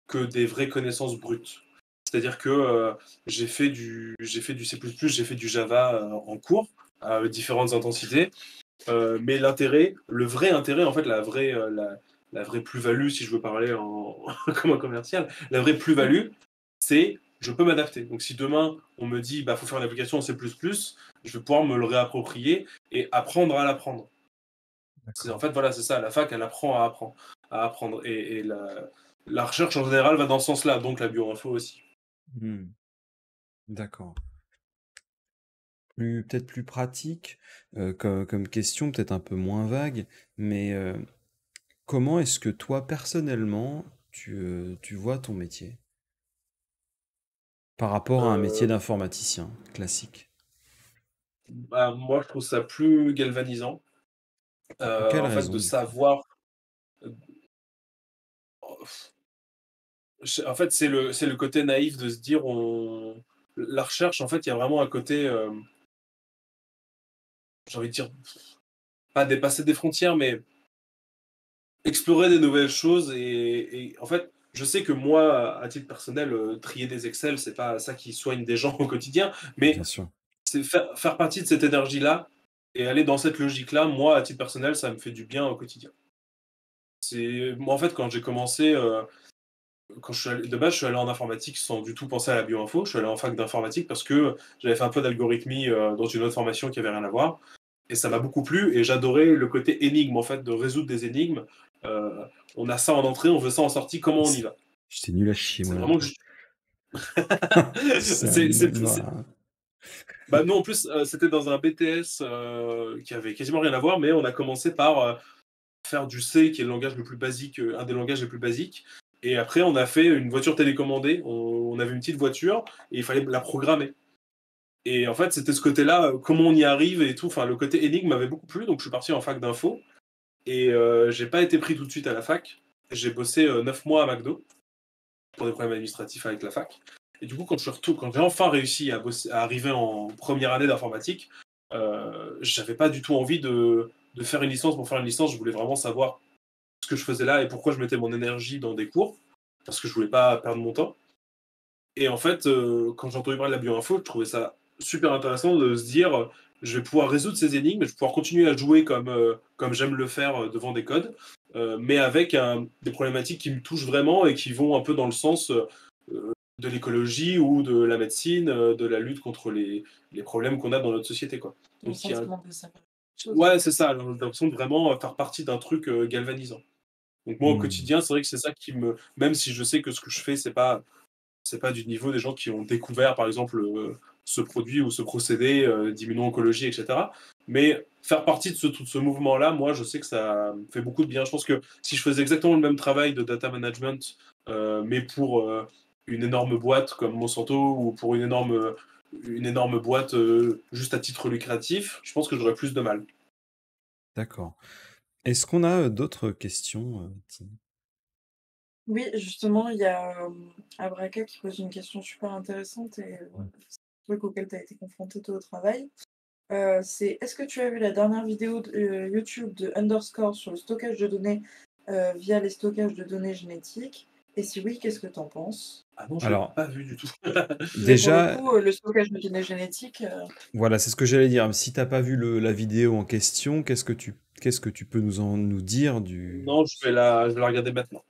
que des vraies connaissances brutes. C'est-à-dire que j'ai fait du C++, j'ai fait du Java en cours, à différentes intensités. Mais le vrai intérêt, en fait, la vraie plus-value, si je veux parler comme un commercial, la vraie plus-value, c'est je peux m'adapter. Donc si demain on me dit bah faut faire une application en C++, je vais pouvoir me le réapproprier et apprendre à l'apprendre. En fait voilà, c'est ça, la fac elle apprend à apprendre. Et la recherche en général va dans ce sens-là, donc la bioinfo aussi. Hmm. D'accord. Peut-être plus pratique, comme question, peut-être un peu moins vague, mais comment est-ce que toi, personnellement, tu vois ton métier par rapport à un métier Euh, d'informaticien classique? Bah, moi je trouve ça plus galvanisant. Pour quelle En fait raison, de du coup? savoir en fait, c'est le côté naïf de se dire la recherche, en fait, il y a vraiment un côté, j'ai envie de dire, pas dépasser des frontières, mais explorer des nouvelles choses. Et en fait, je sais que moi, à titre personnel, trier des Excel, c'est pas ça qui soigne des gens au quotidien, Bien mais sûr. c'est faire partie de cette énergie-là et aller dans cette logique-là. Moi, à titre personnel, ça me fait du bien au quotidien. Moi, en fait, quand j'ai commencé, quand de base, je suis allé en informatique sans du tout penser à la bioinfo. Je suis allé en fac d'informatique parce que j'avais fait un peu d'algorithmie dans une autre formation qui avait rien à voir. Et ça m'a beaucoup plu et j'adorais le côté énigme, en fait, de résoudre des énigmes. Euh, on a ça en entrée, on veut ça en sortie, comment on y C'est- va? J'étais nul à chier, moi, C'est vraiment là-dedans. juste. Ça Bah, nous, en plus, c'était dans un BTS qui avait quasiment rien à voir, mais on a commencé par faire du C, qui est le langage le plus basique, un des langages les plus basiques. Et après, on a fait une voiture télécommandée. On avait une petite voiture et il fallait la programmer. Et en fait, c'était ce côté-là, comment on y arrive et tout. Enfin, le côté énigme m'avait beaucoup plu, donc je suis parti en fac d'info. Et j'ai pas été pris tout de suite à la fac. J'ai bossé 9 mois à McDo pour des problèmes administratifs avec la fac. Et du coup, quand j'ai enfin réussi à arriver en première année d'informatique, j'avais pas du tout envie de faire une licence pour faire une licence. Je voulais vraiment savoir ce que je faisais là et pourquoi je mettais mon énergie dans des cours, parce que je voulais pas perdre mon temps. Et en fait, quand j'ai entendu parler de la bioinfo, je trouvais ça super intéressant de se dire, je vais pouvoir résoudre ces énigmes, je vais pouvoir continuer à jouer comme j'aime le faire devant des codes, mais avec des problématiques qui me touchent vraiment et qui vont un peu dans le sens de l'écologie ou de la médecine, de la lutte contre les problèmes qu'on a dans notre société, quoi. Le Donc il y a sentiment de savoir quelque chose. ouais, c'est ça, j'ai l'impression de vraiment faire partie d'un truc, galvanisant. Donc moi, au Hmm. quotidien, c'est vrai que c'est ça qui me même si je sais que ce que je fais, c'est pas du niveau des gens qui ont découvert, par exemple, ce produit ou ce procédé, d'immuno-oncologie, et cetera. Mais faire partie de ce mouvement-là, moi, je sais que ça me fait beaucoup de bien. Je pense que si je faisais exactement le même travail de data management, mais pour, une énorme boîte comme Monsanto ou pour une énorme boîte, juste à titre lucratif, je pense que j'aurais plus de mal. D'accord. Est-ce qu'on a d'autres questions, Tine? Oui, justement, il y a Abraka qui pose une question super intéressante et c'est un truc auquel tu as été confronté toi au travail. C'est est-ce que tu as vu la dernière vidéo YouTube de Underscore sur le stockage de données via les stockages de données génétiques? Et si oui, qu'est-ce que tu en penses? Ah non, je l'ai Alors, pas vu du tout. Mais pour le déjà, coup, le stockage de données génétiques, voilà, c'est ce que j'allais dire. Si t'as pas vu la vidéo en question, qu'est-ce que tu peux nous dire du... Non, je vais la regarder maintenant.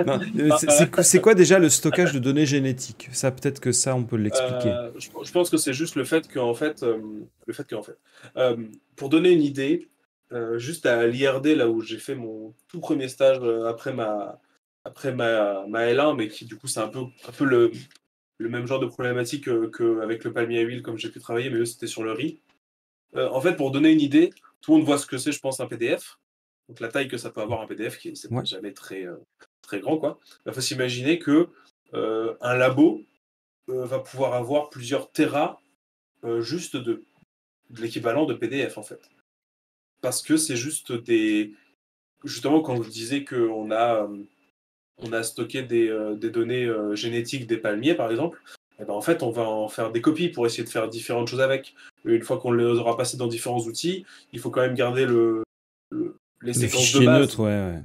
Non, Ah, c'est quoi déjà le stockage de données génétiques? Ça, peut-être que ça, on peut l'expliquer. je pense que c'est juste le fait qu'en fait, pour donner une idée, juste à l'IRD, là où j'ai fait mon tout premier stage après ma L1, mais qui du coup c'est un peu le même genre de problématique qu'avec le palmier à huile, comme j'ai pu travailler, mais eux c'était sur le riz. En fait, pour donner une idée, tout le monde voit ce que c'est, je pense, un PDF. Donc la taille que ça peut avoir un PDF, c'est Ouais. jamais très grand, quoi. Il faut s'imaginer que un labo va pouvoir avoir plusieurs terras juste de l'équivalent de PDF en fait. Parce que c'est juste des. Justement, quand je disais on a stocké des données génétiques des palmiers, par exemple, eh ben, en fait, on va en faire des copies pour essayer de faire différentes choses avec. Et une fois qu'on les aura passées dans différents outils, il faut quand même garder les Le séquences de fichier base, neutre, ouais.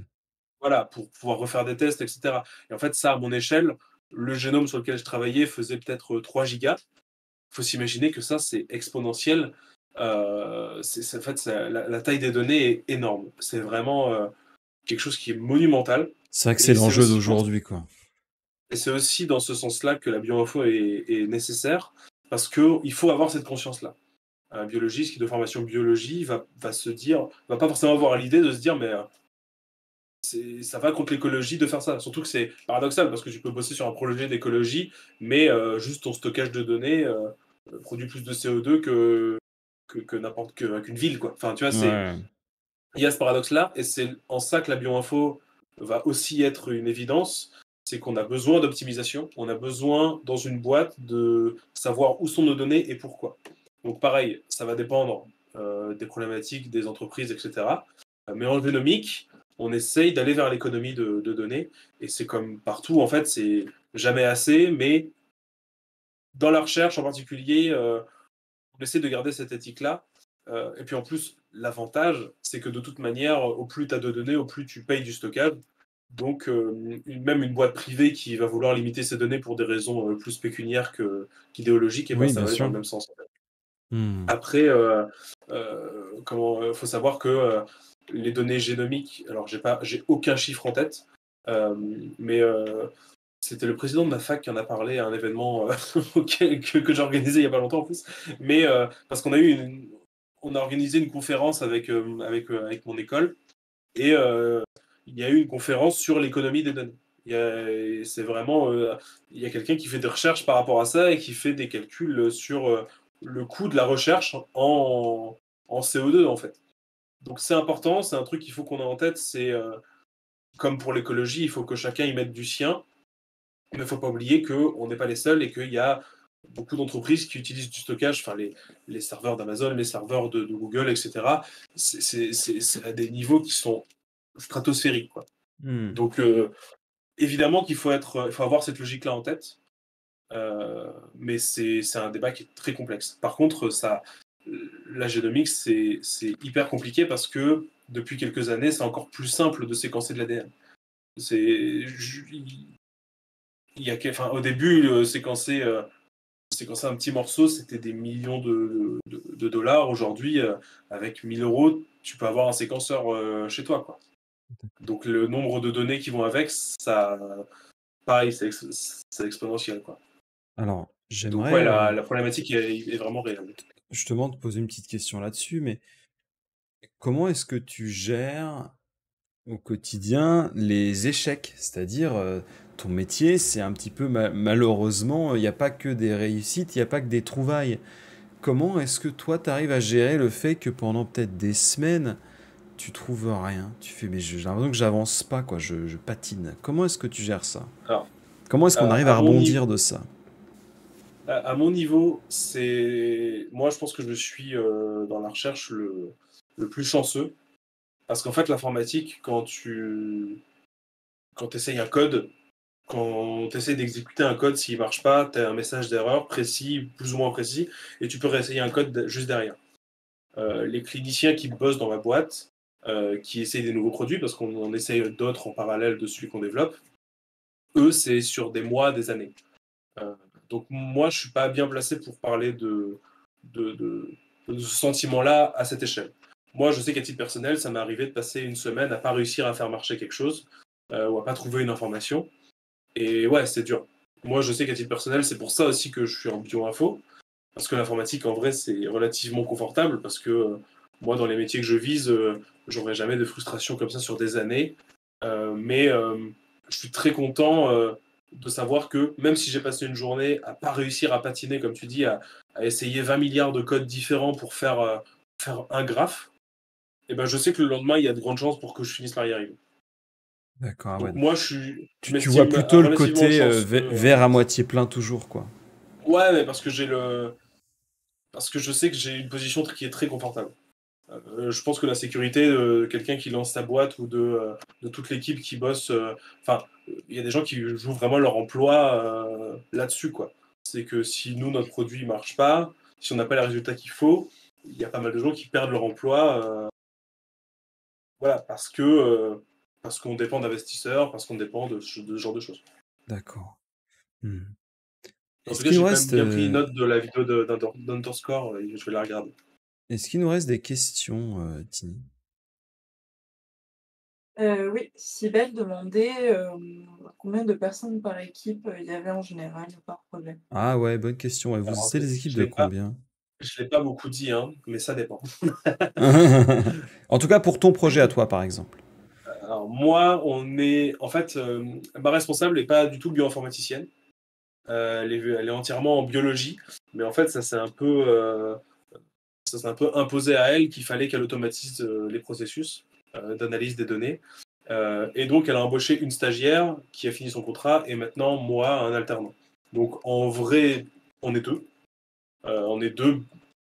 voilà, pour pouvoir refaire des tests, etc. Et en fait, ça, à mon échelle, le génome sur lequel je travaillais faisait peut-être 3 gigas. Il faut s'imaginer que ça, c'est exponentiel. En fait, la taille des données est énorme. C'est vraiment quelque chose qui est monumental. C'est vrai que c'est Et c'est l'enjeu aussi, je pense, d'aujourd'hui, quoi. et c'est aussi dans ce sens-là que la bioinfo est nécessaire, parce qu'il faut avoir cette conscience-là. Un biologiste qui de formation biologie va se dire, va pas forcément avoir l'idée de se dire, mais ça va contre l'écologie de faire ça. Surtout que c'est paradoxal, parce que tu peux bosser sur un projet d'écologie, mais juste ton stockage de données produit plus de CO2 qu'une ville, quoi. Enfin, tu vois, Ouais. il y a ce paradoxe-là, et c'est en ça que la bioinfo va aussi être une évidence, c'est qu'on a besoin d'optimisation, on a besoin dans une boîte de savoir où sont nos données et pourquoi. Donc pareil, ça va dépendre des problématiques des entreprises, etc. Mais en génomique, on essaye d'aller vers l'économie de données, et c'est comme partout, en fait, c'est jamais assez, mais dans la recherche en particulier, on essaie de garder cette éthique-là. Et puis en plus, l'avantage, c'est que de toute manière, au plus tu as de données, au plus tu payes du stockage. Donc, même une boîte privée qui va vouloir limiter ses données pour des raisons plus pécuniaires qu'idéologiques, et ben, Oui, ça bien va aller dans sûr. le même sens. Hmm. Après, faut savoir que les données génomiques, alors j'ai aucun chiffre en tête, euh, mais c'était le président de ma fac qui en a parlé à un événement que j'ai organisé il y a pas longtemps en plus. Mais parce on a organisé une conférence avec mon école, et il y a eu une conférence sur l'économie des données. C'est vraiment, il y a quelqu'un qui fait des recherches par rapport à ça et qui fait des calculs sur le coût de la recherche en CO2 en fait. Donc c'est important, c'est un truc qu'il faut qu'on ait en tête. C'est comme pour l'écologie, il faut que chacun y mette du sien. Mais il ne faut pas oublier qu'on n'est pas les seuls et qu'il y a beaucoup d'entreprises qui utilisent du stockage, enfin les serveurs d'Amazon, les serveurs de Google, etc. C'est à des niveaux qui sont stratosphériques, quoi. Hmm. Donc évidemment il faut avoir cette logique-là en tête, mais c'est un débat qui est très complexe. Par contre, la génomique, c'est hyper compliqué parce que depuis quelques années, c'est encore plus simple de séquencer de l'ADN. C'est, enfin, au début, séquencer un petit morceau, c'était des millions de dollars. Aujourd'hui, avec 1000 euros, tu peux avoir un séquenceur chez toi, quoi. Donc le nombre de données qui vont avec, pareil, c'est exponentiel, quoi. Alors, Donc ouais, j'aimerais la problématique est vraiment réelle. justement te poser une petite question là-dessus, mais comment est-ce que tu gères au quotidien les échecs? C'est-à-dire, ton métier, c'est un petit peu malheureusement, il n'y a pas que des réussites, il n'y a pas que des trouvailles. Comment est-ce que toi, tu arrives à gérer le fait que pendant peut-être des semaines, tu trouves rien? Tu fais, mais j'ai l'impression que j'avance pas, quoi, je patine. Comment est-ce que tu gères ça? Alors, Comment est-ce qu'on arrive à à mon rebondir niveau, de ça? à mon niveau, c'est moi, je pense que je suis dans la recherche le plus chanceux. Parce qu'en fait, l'informatique, quand tu essayes un code, quand tu essaies d'exécuter un code, s'il marche pas, tu as un message d'erreur précis, plus ou moins précis, et tu peux réessayer un code juste derrière. Les cliniciens qui bossent dans ma boîte, qui essayent des nouveaux produits, parce qu'on en essaye d'autres en parallèle de celui qu'on développe, eux, c'est sur des mois, des années. Euh, donc moi, je suis pas bien placé pour parler de, de- de ce sentiment-là à cette échelle. Moi, je sais qu'à titre personnel, ça m'est arrivé de passer une semaine à pas réussir à faire marcher quelque chose, ou à pas trouver une information. Et ouais, c'est dur. Moi, je sais qu'à titre personnel, c'est pour ça aussi que je suis en bio-info, parce que l'informatique, en vrai, c'est relativement confortable, parce que moi, dans les métiers que je vise, j'aurai jamais de frustration comme ça sur des années. Mais je suis très content de savoir que même si j'ai passé une journée à pas réussir à patiner, comme tu dis, à essayer 20 milliards de codes différents pour faire un graphe, et ben je sais que le lendemain, il y a de grandes chances pour que je finisse par y arriver. D'accord, ah ouais. Donc moi, je Tu vois m'estime plutôt le relativement côté chanceux vert à sur ça. moitié plein toujours, quoi. Ouais, mais parce que je sais que j'ai une position qui est très confortable. Je pense que la sécurité de quelqu'un qui lance sa boîte ou de toute l'équipe qui bosse, enfin, il y a des gens qui jouent vraiment leur emploi là-dessus, quoi. C'est que si nous, notre produit ne marche pas, si on n'a pas les résultats qu'il faut, il y a pas mal de gens qui perdent leur emploi, voilà, parce qu'on dépend d'investisseurs, parce qu'on dépend de ce genre de choses. D'accord. Hmm. En tout Est-ce cas, qu'il nous j'ai quand même reste, bien pris note de la vidéo d'Underscore, et je vais la regarder. est-ce qu'il nous reste des questions, Tini? Oui, Cybèle demandait combien de personnes par équipe il y avait en général par projet. Ah ouais, bonne question. Ouais, vous Alors, c'est les équipes je de l'ai pas, combien? je l'ai pas beaucoup dit, hein, mais ça dépend. En tout cas, pour ton projet à toi, par exemple. Alors moi, en fait, ma responsable n'est pas du tout bioinformaticienne. Elle est entièrement en biologie, mais en fait, ça s'est un peu imposé à elle qu'il fallait qu'elle automatise les processus d'analyse des données. Et donc, elle a embauché une stagiaire qui a fini son contrat et maintenant moi, un alternant. Donc, en vrai, on est deux. On est deux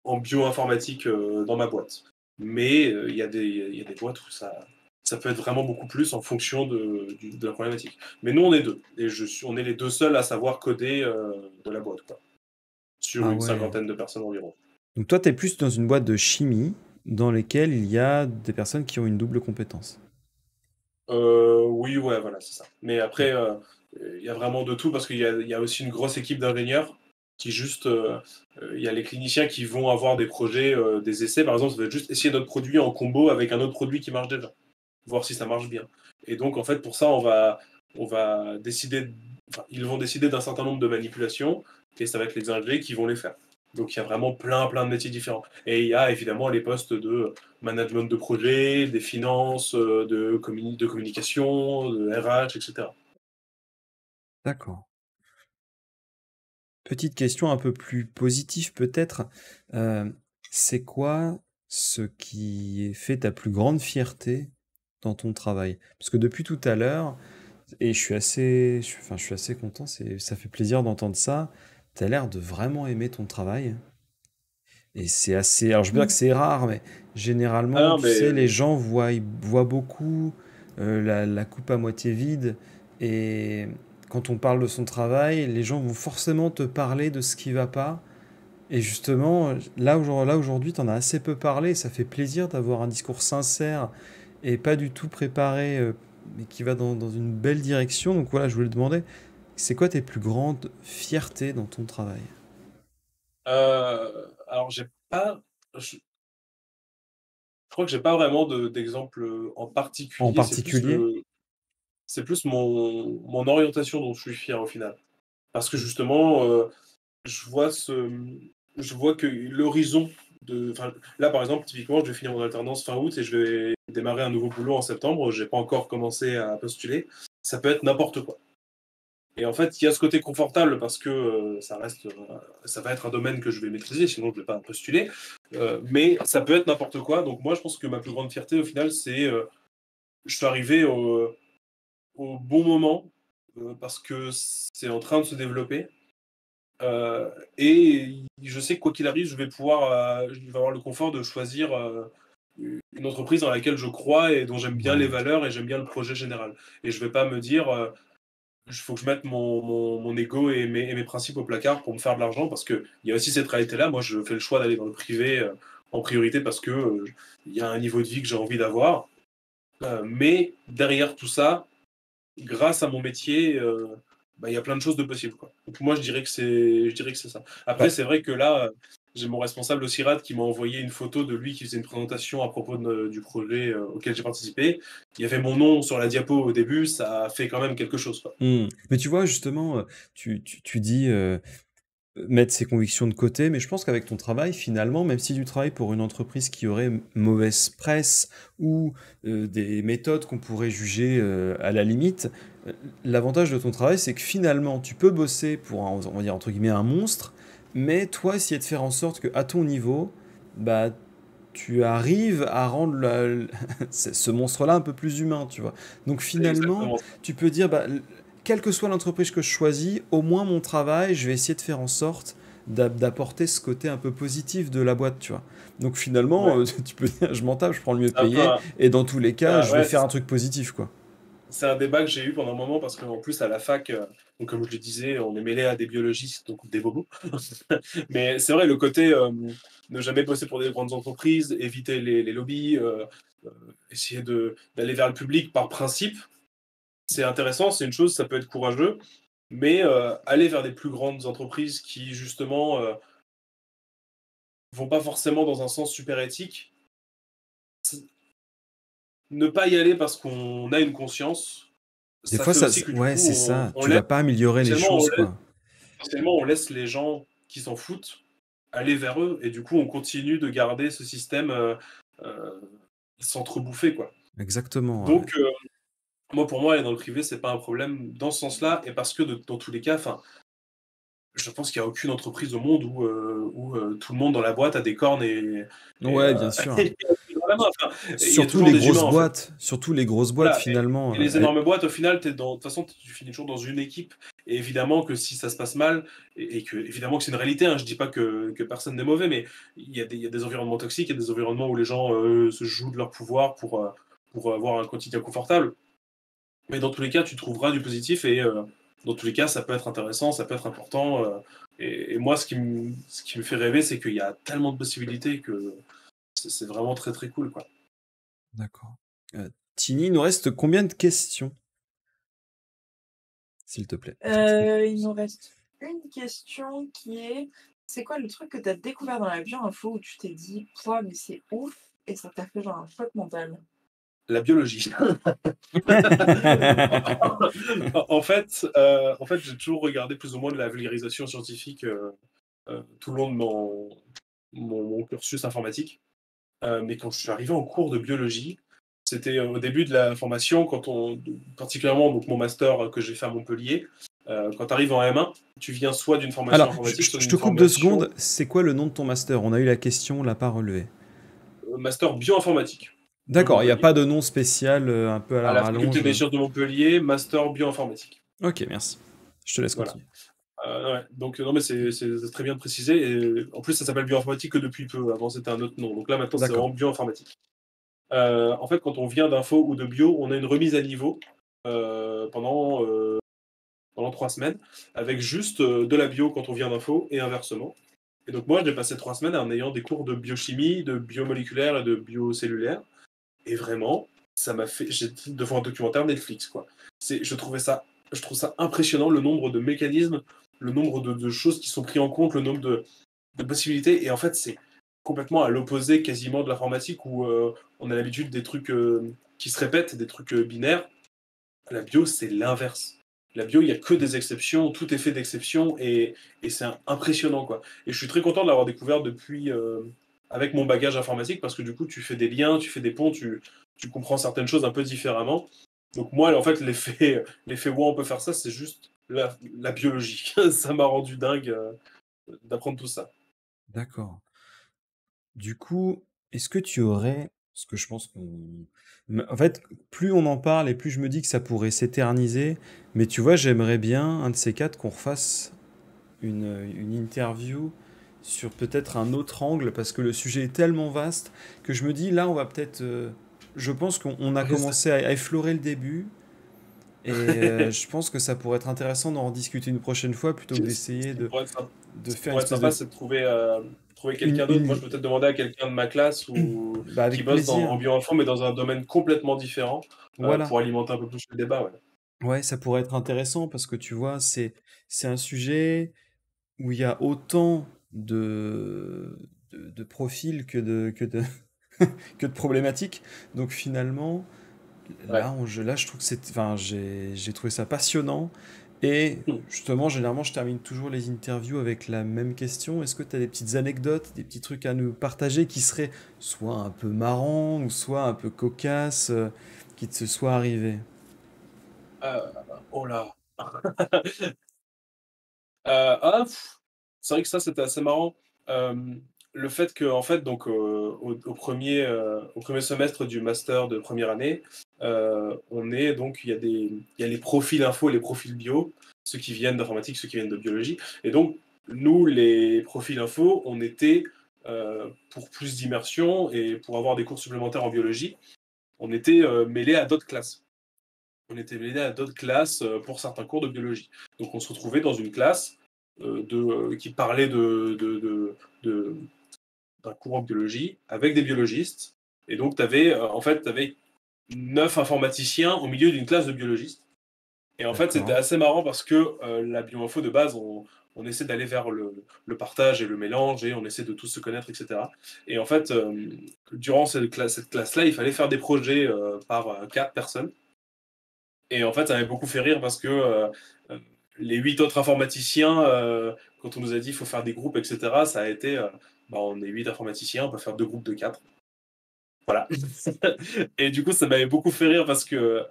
en bioinformatique dans ma boîte. Mais il y a des boîtes où ça peut être vraiment beaucoup plus en fonction de la problématique. Mais nous, on est deux. Et on est les deux seuls à savoir coder de la boîte, quoi, sur Ah une ouais. cinquantaine de personnes environ. Donc toi, tu es plus dans une boîte de chimie dans lesquelles il y a des personnes qui ont une double compétence. Oui, ouais, voilà, c'est ça. Mais après, il y a vraiment de tout parce qu'il y a aussi une grosse équipe d'ingénieurs qui juste. Il y a les cliniciens qui vont avoir des projets, des essais, par exemple, ça va être juste essayer notre produit en combo avec un autre produit qui marche déjà, voir si ça marche bien. Et donc, en fait, pour ça, on va décider. Enfin, ils vont décider d'un certain nombre de manipulations et ça va être les ingénieurs qui vont les faire. Donc, il y a vraiment plein, plein de métiers différents. Et il y a évidemment les postes de management de projet, des finances, de communication, de RH, etc. D'accord. Petite question un peu plus positive peut-être. Euh, c'est quoi ce qui fait ta plus grande fierté dans ton travail? Parce que depuis tout à l'heure, et enfin, je suis assez content, ça fait plaisir d'entendre ça. Tu as l'air de vraiment aimer ton travail. Et c'est assez. Alors, je veux dire que c'est rare, mais Ah généralement, non, tu mais sais, les gens voient beaucoup la coupe à moitié vide. Et quand on parle de son travail, les gens vont forcément te parler de ce qui va pas. Et justement, là aujourd'hui, tu en as assez peu parlé. Ça fait plaisir d'avoir un discours sincère et pas du tout préparé, mais qui va dans une belle direction. Donc voilà, je voulais te demander, c'est quoi tes plus grandes fiertés dans ton travail? alors je crois que j'ai pas vraiment d'exemple en En particulier. C'est plus particulier? c'est plus mon orientation dont je suis fier au final. Parce que justement, je vois ce je vois que l'horizon enfin, là, par exemple, typiquement, je vais finir mon alternance fin août et je vais démarrer un nouveau boulot en septembre. J'ai pas encore commencé à postuler. Ça peut être n'importe quoi. Et en fait, il y a ce côté confortable parce que ça va être un domaine que je vais maîtriser, sinon je ne vais pas postuler. Mais ça peut être n'importe quoi. Donc moi, je pense que ma plus grande fierté, au final, c'est je suis arrivé au bon moment parce que c'est en train de se développer. Et je sais que quoi qu'il arrive, je vais avoir le confort de choisir une entreprise dans laquelle je crois et dont j'aime bien les Ouais. valeurs et j'aime bien le projet général. Et je ne vais pas me dire il faut que je mette mon ego et mes principes au placard pour me faire de l'argent parce qu'il y a aussi cette réalité-là. Moi, je fais le choix d'aller dans le privé en priorité parce que il y a un niveau de vie que j'ai envie d'avoir. Mais derrière tout ça, grâce à mon métier, il y a plein de choses de possibles, quoi. Donc moi, je dirais que c'est ça. Après, Bah, c'est vrai que là, j'ai mon responsable au CIRAD qui m'a envoyé une photo de lui qui faisait une présentation à propos du projet auquel j'ai participé. Il y avait mon nom sur la diapo au début, ça a fait quand même quelque chose, quoi. Mais tu vois, justement, tu dis, mettre ses convictions de côté, mais je pense qu'avec ton travail, finalement, même si tu travailles pour une entreprise qui aurait mauvaise presse ou des méthodes qu'on pourrait juger à la limite, l'avantage de ton travail, c'est que finalement, tu peux bosser pour, on va dire, entre guillemets, un monstre, mais toi, essayer de faire en sorte que à ton niveau, bah, tu arrives à rendre ce monstre-là un peu plus humain, tu vois. Donc C'est finalement, exactement tu peux dire, bah, quelle que soit l'entreprise que je choisis, au moins mon travail, je vais essayer de faire en sorte d'apporter ce côté un peu positif de la boîte, tu vois. Donc ça. finalement, Ouais. tu peux dire, je m'en tape, je prends le mieux C'est un peu payé, et dans tous les cas, je vais ouais, faire un truc positif, quoi. c'est un débat que j'ai eu pendant un moment parce qu'en plus à la fac, donc comme je le disais, on est mêlé à des biologistes, donc des bobos. Mais c'est vrai, le côté ne jamais bosser pour des grandes entreprises, éviter les lobbies, essayer d'aller vers le public par principe, c'est intéressant, c'est une chose, ça peut être courageux, mais aller vers des plus grandes entreprises qui justement vont pas forcément dans un sens super éthique, ne pas y aller parce qu'on a une conscience, Des ça fois, fait aussi que du ouais, coup, c'est ça. on Tu laisse vas pas améliorer les potentiellement, choses, quoi. on laisse les gens qui s'en foutent aller vers eux et du coup on continue de garder ce système euh, s'entrebouffé, quoi. Exactement, ouais. Donc moi pour moi aller dans le privé c'est pas un problème dans ce sens-là et parce que dans tous les cas, enfin je pense qu'il y a aucune entreprise au monde où tout le monde dans la boîte a des cornes et, Ouais, bien sûr. et dans la main. Enfin, il y a Surtout toujours les des humains grosses en fait. boîtes, surtout les grosses boîtes, Voilà, finalement. et les énormes boîtes, au final, de toute façon, tu finis toujours dans une équipe. Et évidemment que si ça se passe mal, et que évidemment que c'est une réalité, hein, je dis pas que personne n'est mauvais, mais il y a des environnements toxiques, il y a des environnements où les gens se jouent de leur pouvoir pour avoir un quotidien confortable. Mais dans tous les cas, tu trouveras du positif et dans tous les cas, ça peut être intéressant, ça peut être important. Et moi, ce qui me fait rêver, c'est qu'il y a tellement de possibilités que c'est vraiment très très cool, quoi. D'accord. Tini, il nous reste combien de questions, s'il te plaît? Il nous reste une question qui est: c'est quoi le truc que tu as découvert dans la bio-info où tu t'es dit: «Pouah, mais c'est ouf» et ça t'a fait genre un choc mental? La biologie. En fait, j'ai toujours regardé plus ou moins de la vulgarisation scientifique tout le long de mon cursus informatique. Mais quand je suis arrivé en cours de biologie, c'était au début de la formation, particulièrement donc, mon master que j'ai fait à Montpellier. Quand tu arrives en M1, tu viens soit d'une formation Alors, informatique, soit je d'une te coupe 2 formation secondes. C'est quoi le nom de ton master? On a eu la question, on l'a pas relevé. master bioinformatique de D'accord, il y a Montpellier. pas de nom spécial, un peu à À la la faculté rallonge? des sciences de Montpellier, master bioinformatique. OK, merci. Je te laisse Voilà. continuer. Ouais, donc non, mais c'est très bien de préciser. Et en plus, ça s'appelle bioinformatique que depuis peu. Avant, c'était un autre nom. Donc là, maintenant, c'est D'accord. vraiment bioinformatique. En fait, quand on vient d'info ou de bio, on a une remise à niveau euh, pendant, euh, pendant 3 semaines, avec juste de la bio quand on vient d'info et inversement. Et donc moi, j'ai passé 3 semaines en ayant des cours de biochimie, de biomoléculaire et de biocellulaire. Et vraiment, ça m'a fait. J'étais devant un documentaire Netflix, quoi. Je trouve ça impressionnant le nombre de mécanismes, le nombre de choses qui sont pris en compte, le nombre de possibilités. Et en fait, c'est complètement à l'opposé quasiment de l'informatique où on a l'habitude des trucs qui se répètent, des trucs binaires. La bio, c'est l'inverse. La bio, il y a que des exceptions, tout est fait d'exceptions et c'est impressionnant, quoi. Et je suis très content de l'avoir découvert depuis, avec mon bagage informatique parce que du coup, tu fais des liens, tu fais des ponts, tu comprends certaines choses un peu différemment. Donc moi, en fait, l'effet wow, on peut faire ça, c'est juste la biologie. Ça m'a rendu dingue d'apprendre tout ça. D'accord. Du coup, est-ce que tu aurais, parce que je pense qu'on, en fait, plus on en parle et plus je me dis que ça pourrait s'éterniser, mais tu vois, j'aimerais bien, un de ces quatre, qu'on refasse une interview sur peut-être un autre angle, parce que le sujet est tellement vaste que je me dis, là, on va peut-être, je pense qu'on a Ouais, ça- commencé à effleurer le début, et je pense que ça pourrait être intéressant d'en rediscuter une prochaine fois plutôt que d'essayer de Ce qui faire une pourrait être espèce sympa, de... c'est de trouver Une, quelqu'un d'autre. Moi, je une... peux peut-être demander à quelqu'un de ma classe ou Bah, qui avec bosse en plaisir. bioinfo, mais dans un domaine complètement différent, Voilà. pour alimenter un peu plus le débat. Ouais. Ouais, ça pourrait être intéressant parce que tu vois, c'est un sujet où il y a autant de profils que de problématiques. Donc finalement, Ouais. là, je trouve que enfin, j'ai trouvé ça passionnant. Et justement, généralement, je termine toujours les interviews avec la même question. Est-ce que tu as des petites anecdotes, des petits trucs à nous partager qui seraient soit un peu marrants ou soit un peu cocasses, qui te soient arrivés? Euh, oh là. C'est vrai que ça, c'était assez marrant. Le fait que, en fait, donc, au premier semestre du master de première année, il y a les profils info et les profils bio, ceux qui viennent d'informatique, ceux qui viennent de biologie. Et donc, nous, les profils info, on était, pour plus d'immersion et pour avoir des cours supplémentaires en biologie, on était mêlés à d'autres classes. On était mêlés à d'autres classes pour certains cours de biologie. Donc on se retrouvait dans une classe qui parlait de- d'un cours en biologie avec des biologistes. Et donc tu avais en fait, t'avais 9 informaticiens au milieu d'une classe de biologistes. Et en fait, c'était D'accord. assez marrant parce que la bioinfo de base, on essaie d'aller vers le partage et le mélange et on essaie de tous se connaître, etc. Et en fait, durant cette classe-là, il fallait faire des projets par 4 personnes. Et en fait, ça m'avait beaucoup fait rire parce que euh, les 8 autres informaticiens, quand on nous a dit qu'il faut faire des groupes, etc., ça a été bah, on est 8 informaticiens, on peut faire 2 groupes de 4. Voilà. Et du coup, ça m'avait beaucoup fait rire parce que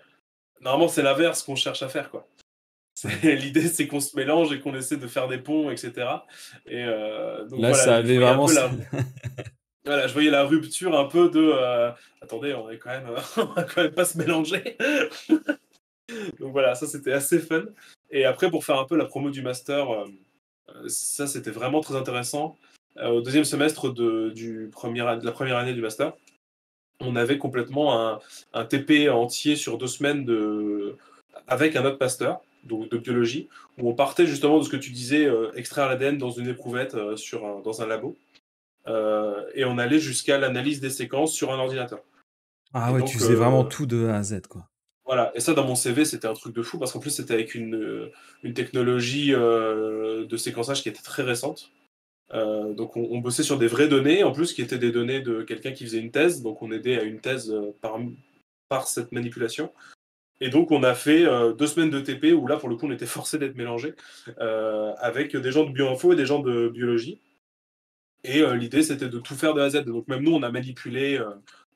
normalement, c'est l'inverse qu'on cherche à faire, quoi. Ouais. L'idée, c'est qu'on se mélange et qu'on essaie de faire des ponts, etc. Et donc Là, voilà, ça je avait voyais un vraiment... peu voilà, je voyais la rupture un peu de attendez, on est quand même, on va quand même pas se mélanger. Donc voilà, ça c'était assez fun. Et après, pour faire un peu la promo du master, ça c'était vraiment très intéressant. Au deuxième semestre de la première année du master, on avait complètement un TP entier sur 2 semaines avec un autre master, donc de biologie, où on partait justement de ce que tu disais, extraire l'ADN dans une éprouvette dans un labo. Et on allait jusqu'à l'analyse des séquences sur un ordinateur. Ah Et ouais, tu donc, faisais vraiment tout de A à Z, quoi. voilà, et ça dans mon CV c'était un truc de fou parce qu'en plus c'était avec une technologie de séquençage qui était très récente. Donc on bossait sur des vraies données, en plus qui étaient des données de quelqu'un qui faisait une thèse, donc on aidait à une thèse par cette manipulation. Et donc on a fait 2 semaines de TP où là pour le coup on était forcé d'être mélangés avec des gens de bioinfo et des gens de biologie. Et l'idée c'était de tout faire de A à Z. Donc même nous on a manipulé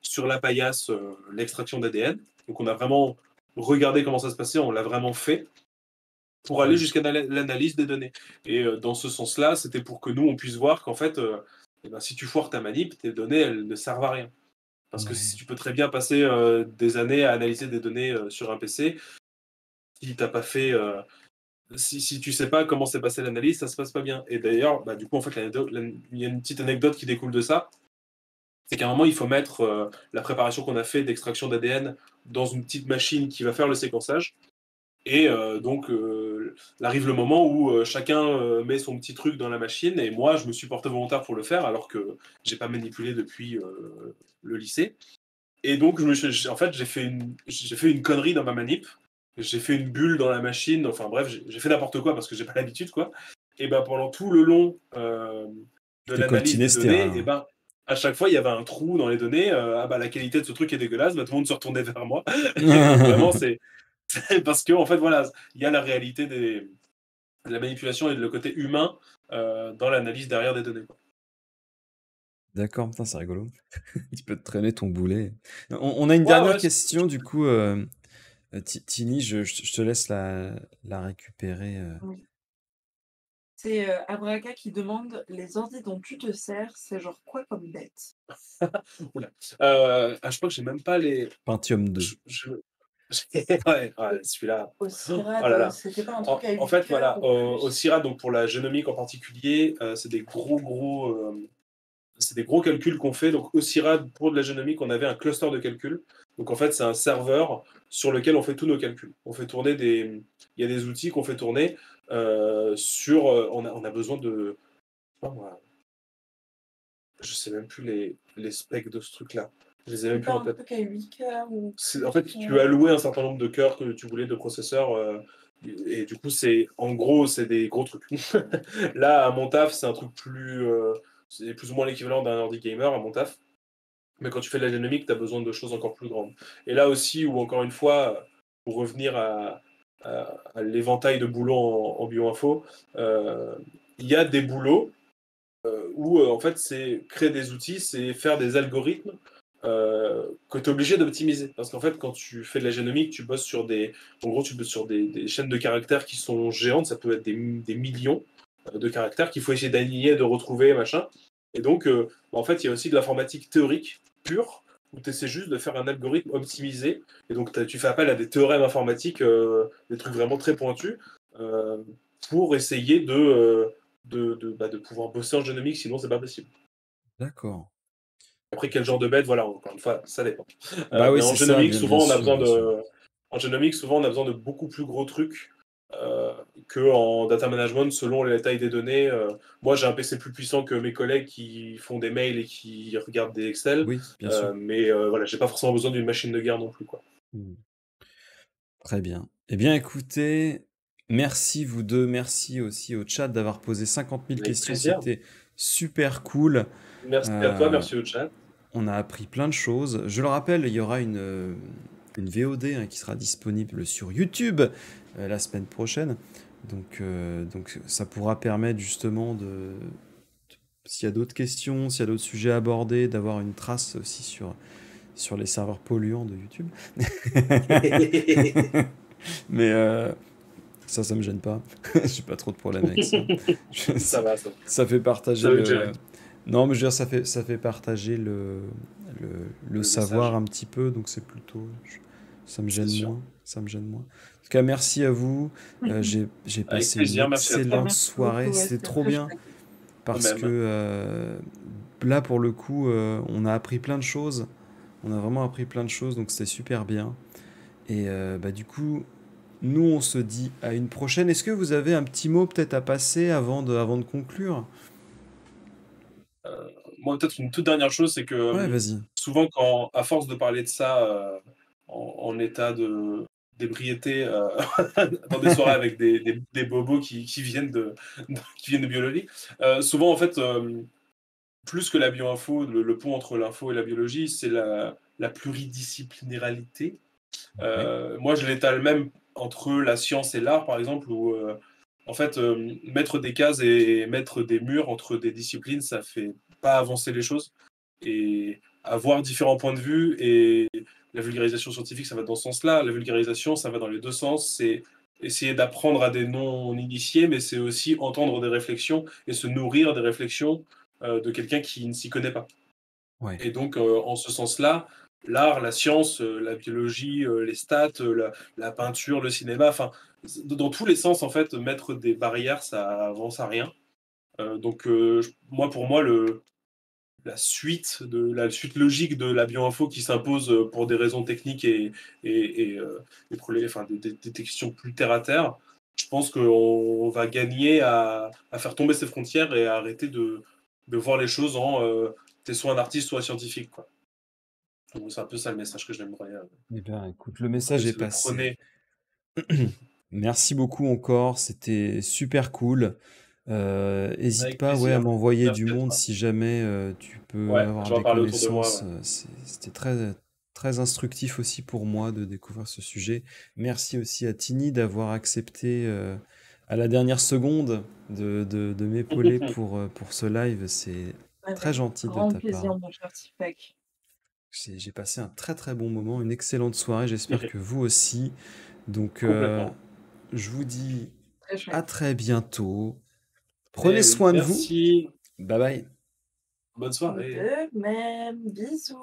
sur la paillasse l'extraction d'ADN. Donc on a vraiment regardé comment ça se passait, on l'a vraiment fait pour aller Ouais. jusqu'à l'analyse des données. Et dans ce sens-là, c'était pour que nous, on puisse voir qu'en fait, eh ben, si tu foires ta manip, tes données, elles ne servent à rien. Parce que si Ouais. tu peux très bien passer des années à analyser des données sur un PC, si t'as pas fait, si tu sais pas comment s'est passée l'analyse, ça se passe pas bien. Et d'ailleurs, bah, du coup, en fait, il y a une petite anecdote qui découle de ça. C'est qu'à un moment, il faut mettre la préparation qu'on a fait d'extraction d'ADN dans une petite machine qui va faire le séquençage. Et donc, arrive le moment où chacun met son petit truc dans la machine. Et moi, je me suis porté volontaire pour le faire, alors que j'ai pas manipulé depuis le lycée. Et donc, en fait, j'ai fait une connerie dans ma manip. J'ai fait une bulle dans la machine. Enfin bref, j'ai fait n'importe quoi parce que j'ai pas l'habitude, quoi. Et ben pendant tout le long Tu de t'es l'analyse coltiné des ce données, et terrain. ben à chaque fois, il y avait un trou dans les données. Ah bah la qualité de ce truc est dégueulasse. Bah, tout le monde se retournait vers moi. Et donc vraiment, Parce que en fait, voilà, il y a la réalité de la manipulation et le côté humain dans l'analyse derrière des données, quoi. D'accord, putain, c'est rigolo. Tu peux te traîner ton boulet. On a une Ouais, dernière ouais, question, du coup, Tini, je te laisse la récupérer. Oui. C'est Abraca qui demande les ordi dont tu te sers, c'est genre quoi comme bête? oula. Je crois que j'ai même pas les. Pentium 2. Je... ouais, ouais, celui-là. Au Oh là CIRAD, là. c'était pas un truc à En 8 fait, cœurs voilà, ou au plus? CIRA, donc pour la génomique en particulier, c'est des gros calculs qu'on fait. Donc au CIRAD, pour de la génomique, on avait un cluster de calcul. Donc en fait, c'est un serveur sur lequel on fait tous nos calculs. On fait tourner des. Il y a des outils qu'on fait tourner sur. On a besoin de. Oh, moi, je sais même plus les specs de ce truc-là. Je les ai C'est même plus pas en un tête. truc à 8 cœurs ou En fait, plus? tu as alloué un certain nombre de cœurs que tu voulais de processeurs. Et du coup, en gros, c'est des gros trucs. Là, à mon taf, c'est un truc c'est plus ou moins l'équivalent d'un ordi gamer à mon taf. Mais quand tu fais de la génomique, tu as besoin de choses encore plus grandes. Et là aussi, où encore une fois, pour revenir à l'éventail de boulots en bioinfo, euh, il y a des boulots où en fait c'est créer des outils, c'est faire des algorithmes que tu es obligé d'optimiser. Parce qu'en fait, quand tu fais de la génomique, en gros, tu bosses sur des chaînes de caractères qui sont géantes, ça peut être des millions de caractères qu'il faut essayer d'aligner, de retrouver, machin. Et donc, en fait, il y a aussi de l'informatique théorique pure, où tu essaies juste de faire un algorithme optimisé. Et donc, tu fais appel à des théorèmes informatiques, des trucs vraiment très pointus, euh, pour essayer de pouvoir bosser en génomique, sinon c'est pas possible. D'accord. Après, quel genre de bête, voilà, encore une fois, ça dépend. Bah oui, Mais en c'est ça, génomique, bien souvent, on a sûr, besoin bien sûr. de beaucoup plus gros trucs qu'en data management, selon la taille des données. Moi, j'ai un PC plus puissant que mes collègues qui font des mails et qui regardent des Excel, Oui, bien sûr. mais voilà, j'ai pas forcément besoin d'une machine de guerre non plus, quoi. Hmm. Très bien. Eh bien, écoutez, merci vous deux, merci aussi au chat d'avoir posé 50 000 Avec questions, plaisir. c'était super cool. Merci à toi, Euh, merci au chat. on a appris plein de choses. Je le rappelle, il y aura une VOD qui sera disponible sur YouTube la semaine prochaine. Donc ça pourra permettre justement s'il y a d'autres questions, s'il y a d'autres sujets abordés, d'avoir une trace aussi sur les serveurs polluants de YouTube. Mais ça me gêne pas. J'ai pas trop de problème avec ça. Ça va, ça. Ça fait partager Ça veut gérer. Non, mais je veux dire, ça fait partager le Le savoir message, un petit peu, donc c'est plutôt. Ça me c'est gêne sûr. moins. Ça me gêne moins. En tout cas, merci à vous. J'ai Avec passé une plaisir, merci à toi. excellente Merci beaucoup, soirée. ouais, C'était c'était trop très bien chouette. parce que Même. là, pour le coup, on a appris plein de choses. On a vraiment appris plein de choses, donc c'était super bien. Et bah, du coup, nous, on se dit à une prochaine. Est-ce que vous avez un petit mot peut-être à passer avant de conclure? Moi, peut-être une toute dernière chose, c'est que Ouais, vas-y. souvent, à force de parler de ça en état de d'ébriété dans des soirées avec des bobos qui viennent qui viennent de biologie, souvent, en fait, plus que la bioinfo, le pont entre l'info et la biologie, c'est la pluridisciplinarité. Ouais. Moi, je l'étale même entre la science et l'art, par exemple, où en fait, mettre des cases et mettre des murs entre des disciplines, ça fait pas avancer les choses. Et avoir différents points de vue et la vulgarisation scientifique, ça va dans ce sens-là. La vulgarisation, ça va dans les deux sens. C'est essayer d'apprendre à des non-initiés, mais c'est aussi entendre des réflexions et se nourrir des réflexions de quelqu'un qui ne s'y connaît pas. Ouais. Et donc, en ce sens-là, l'art, la science, la biologie, les stats, la peinture, le cinéma, enfin, dans tous les sens, en fait, mettre des barrières, ça avance à rien. Donc, moi, pour moi, la suite logique de la bioinfo qui s'impose pour des raisons techniques enfin, des questions plus terre à terre, je pense qu'on va gagner à faire tomber ces frontières et à arrêter de voir les choses en t'es soit un artiste, soit un scientifique, quoi. Donc, c'est un peu ça le message que j'aimerais Eh bien, écoute, le message est c'est de passé. prôner. Merci beaucoup encore, c'était super cool. Hésite Avec pas, ouais, à plaisir. m'envoyer du Merci à monde toi. si jamais tu peux Ouais, avoir je vais en des parler autour de moi. connaissances. Ouais. C'était très, très instructif aussi pour moi de découvrir ce sujet. Merci aussi à Tini d'avoir accepté à la dernière seconde de m'épauler pour ce live. C'est très Avec gentil de grand ta part. plaisir, mon cher Tipek. J'ai passé un très très bon moment, une excellente soirée. J'espère que vous aussi. Donc, Complètement. je vous dis Très à chouette. très bientôt. Prenez Eh oui, soin de vous. merci. Bye bye. Bonne soirée. De même, bisous.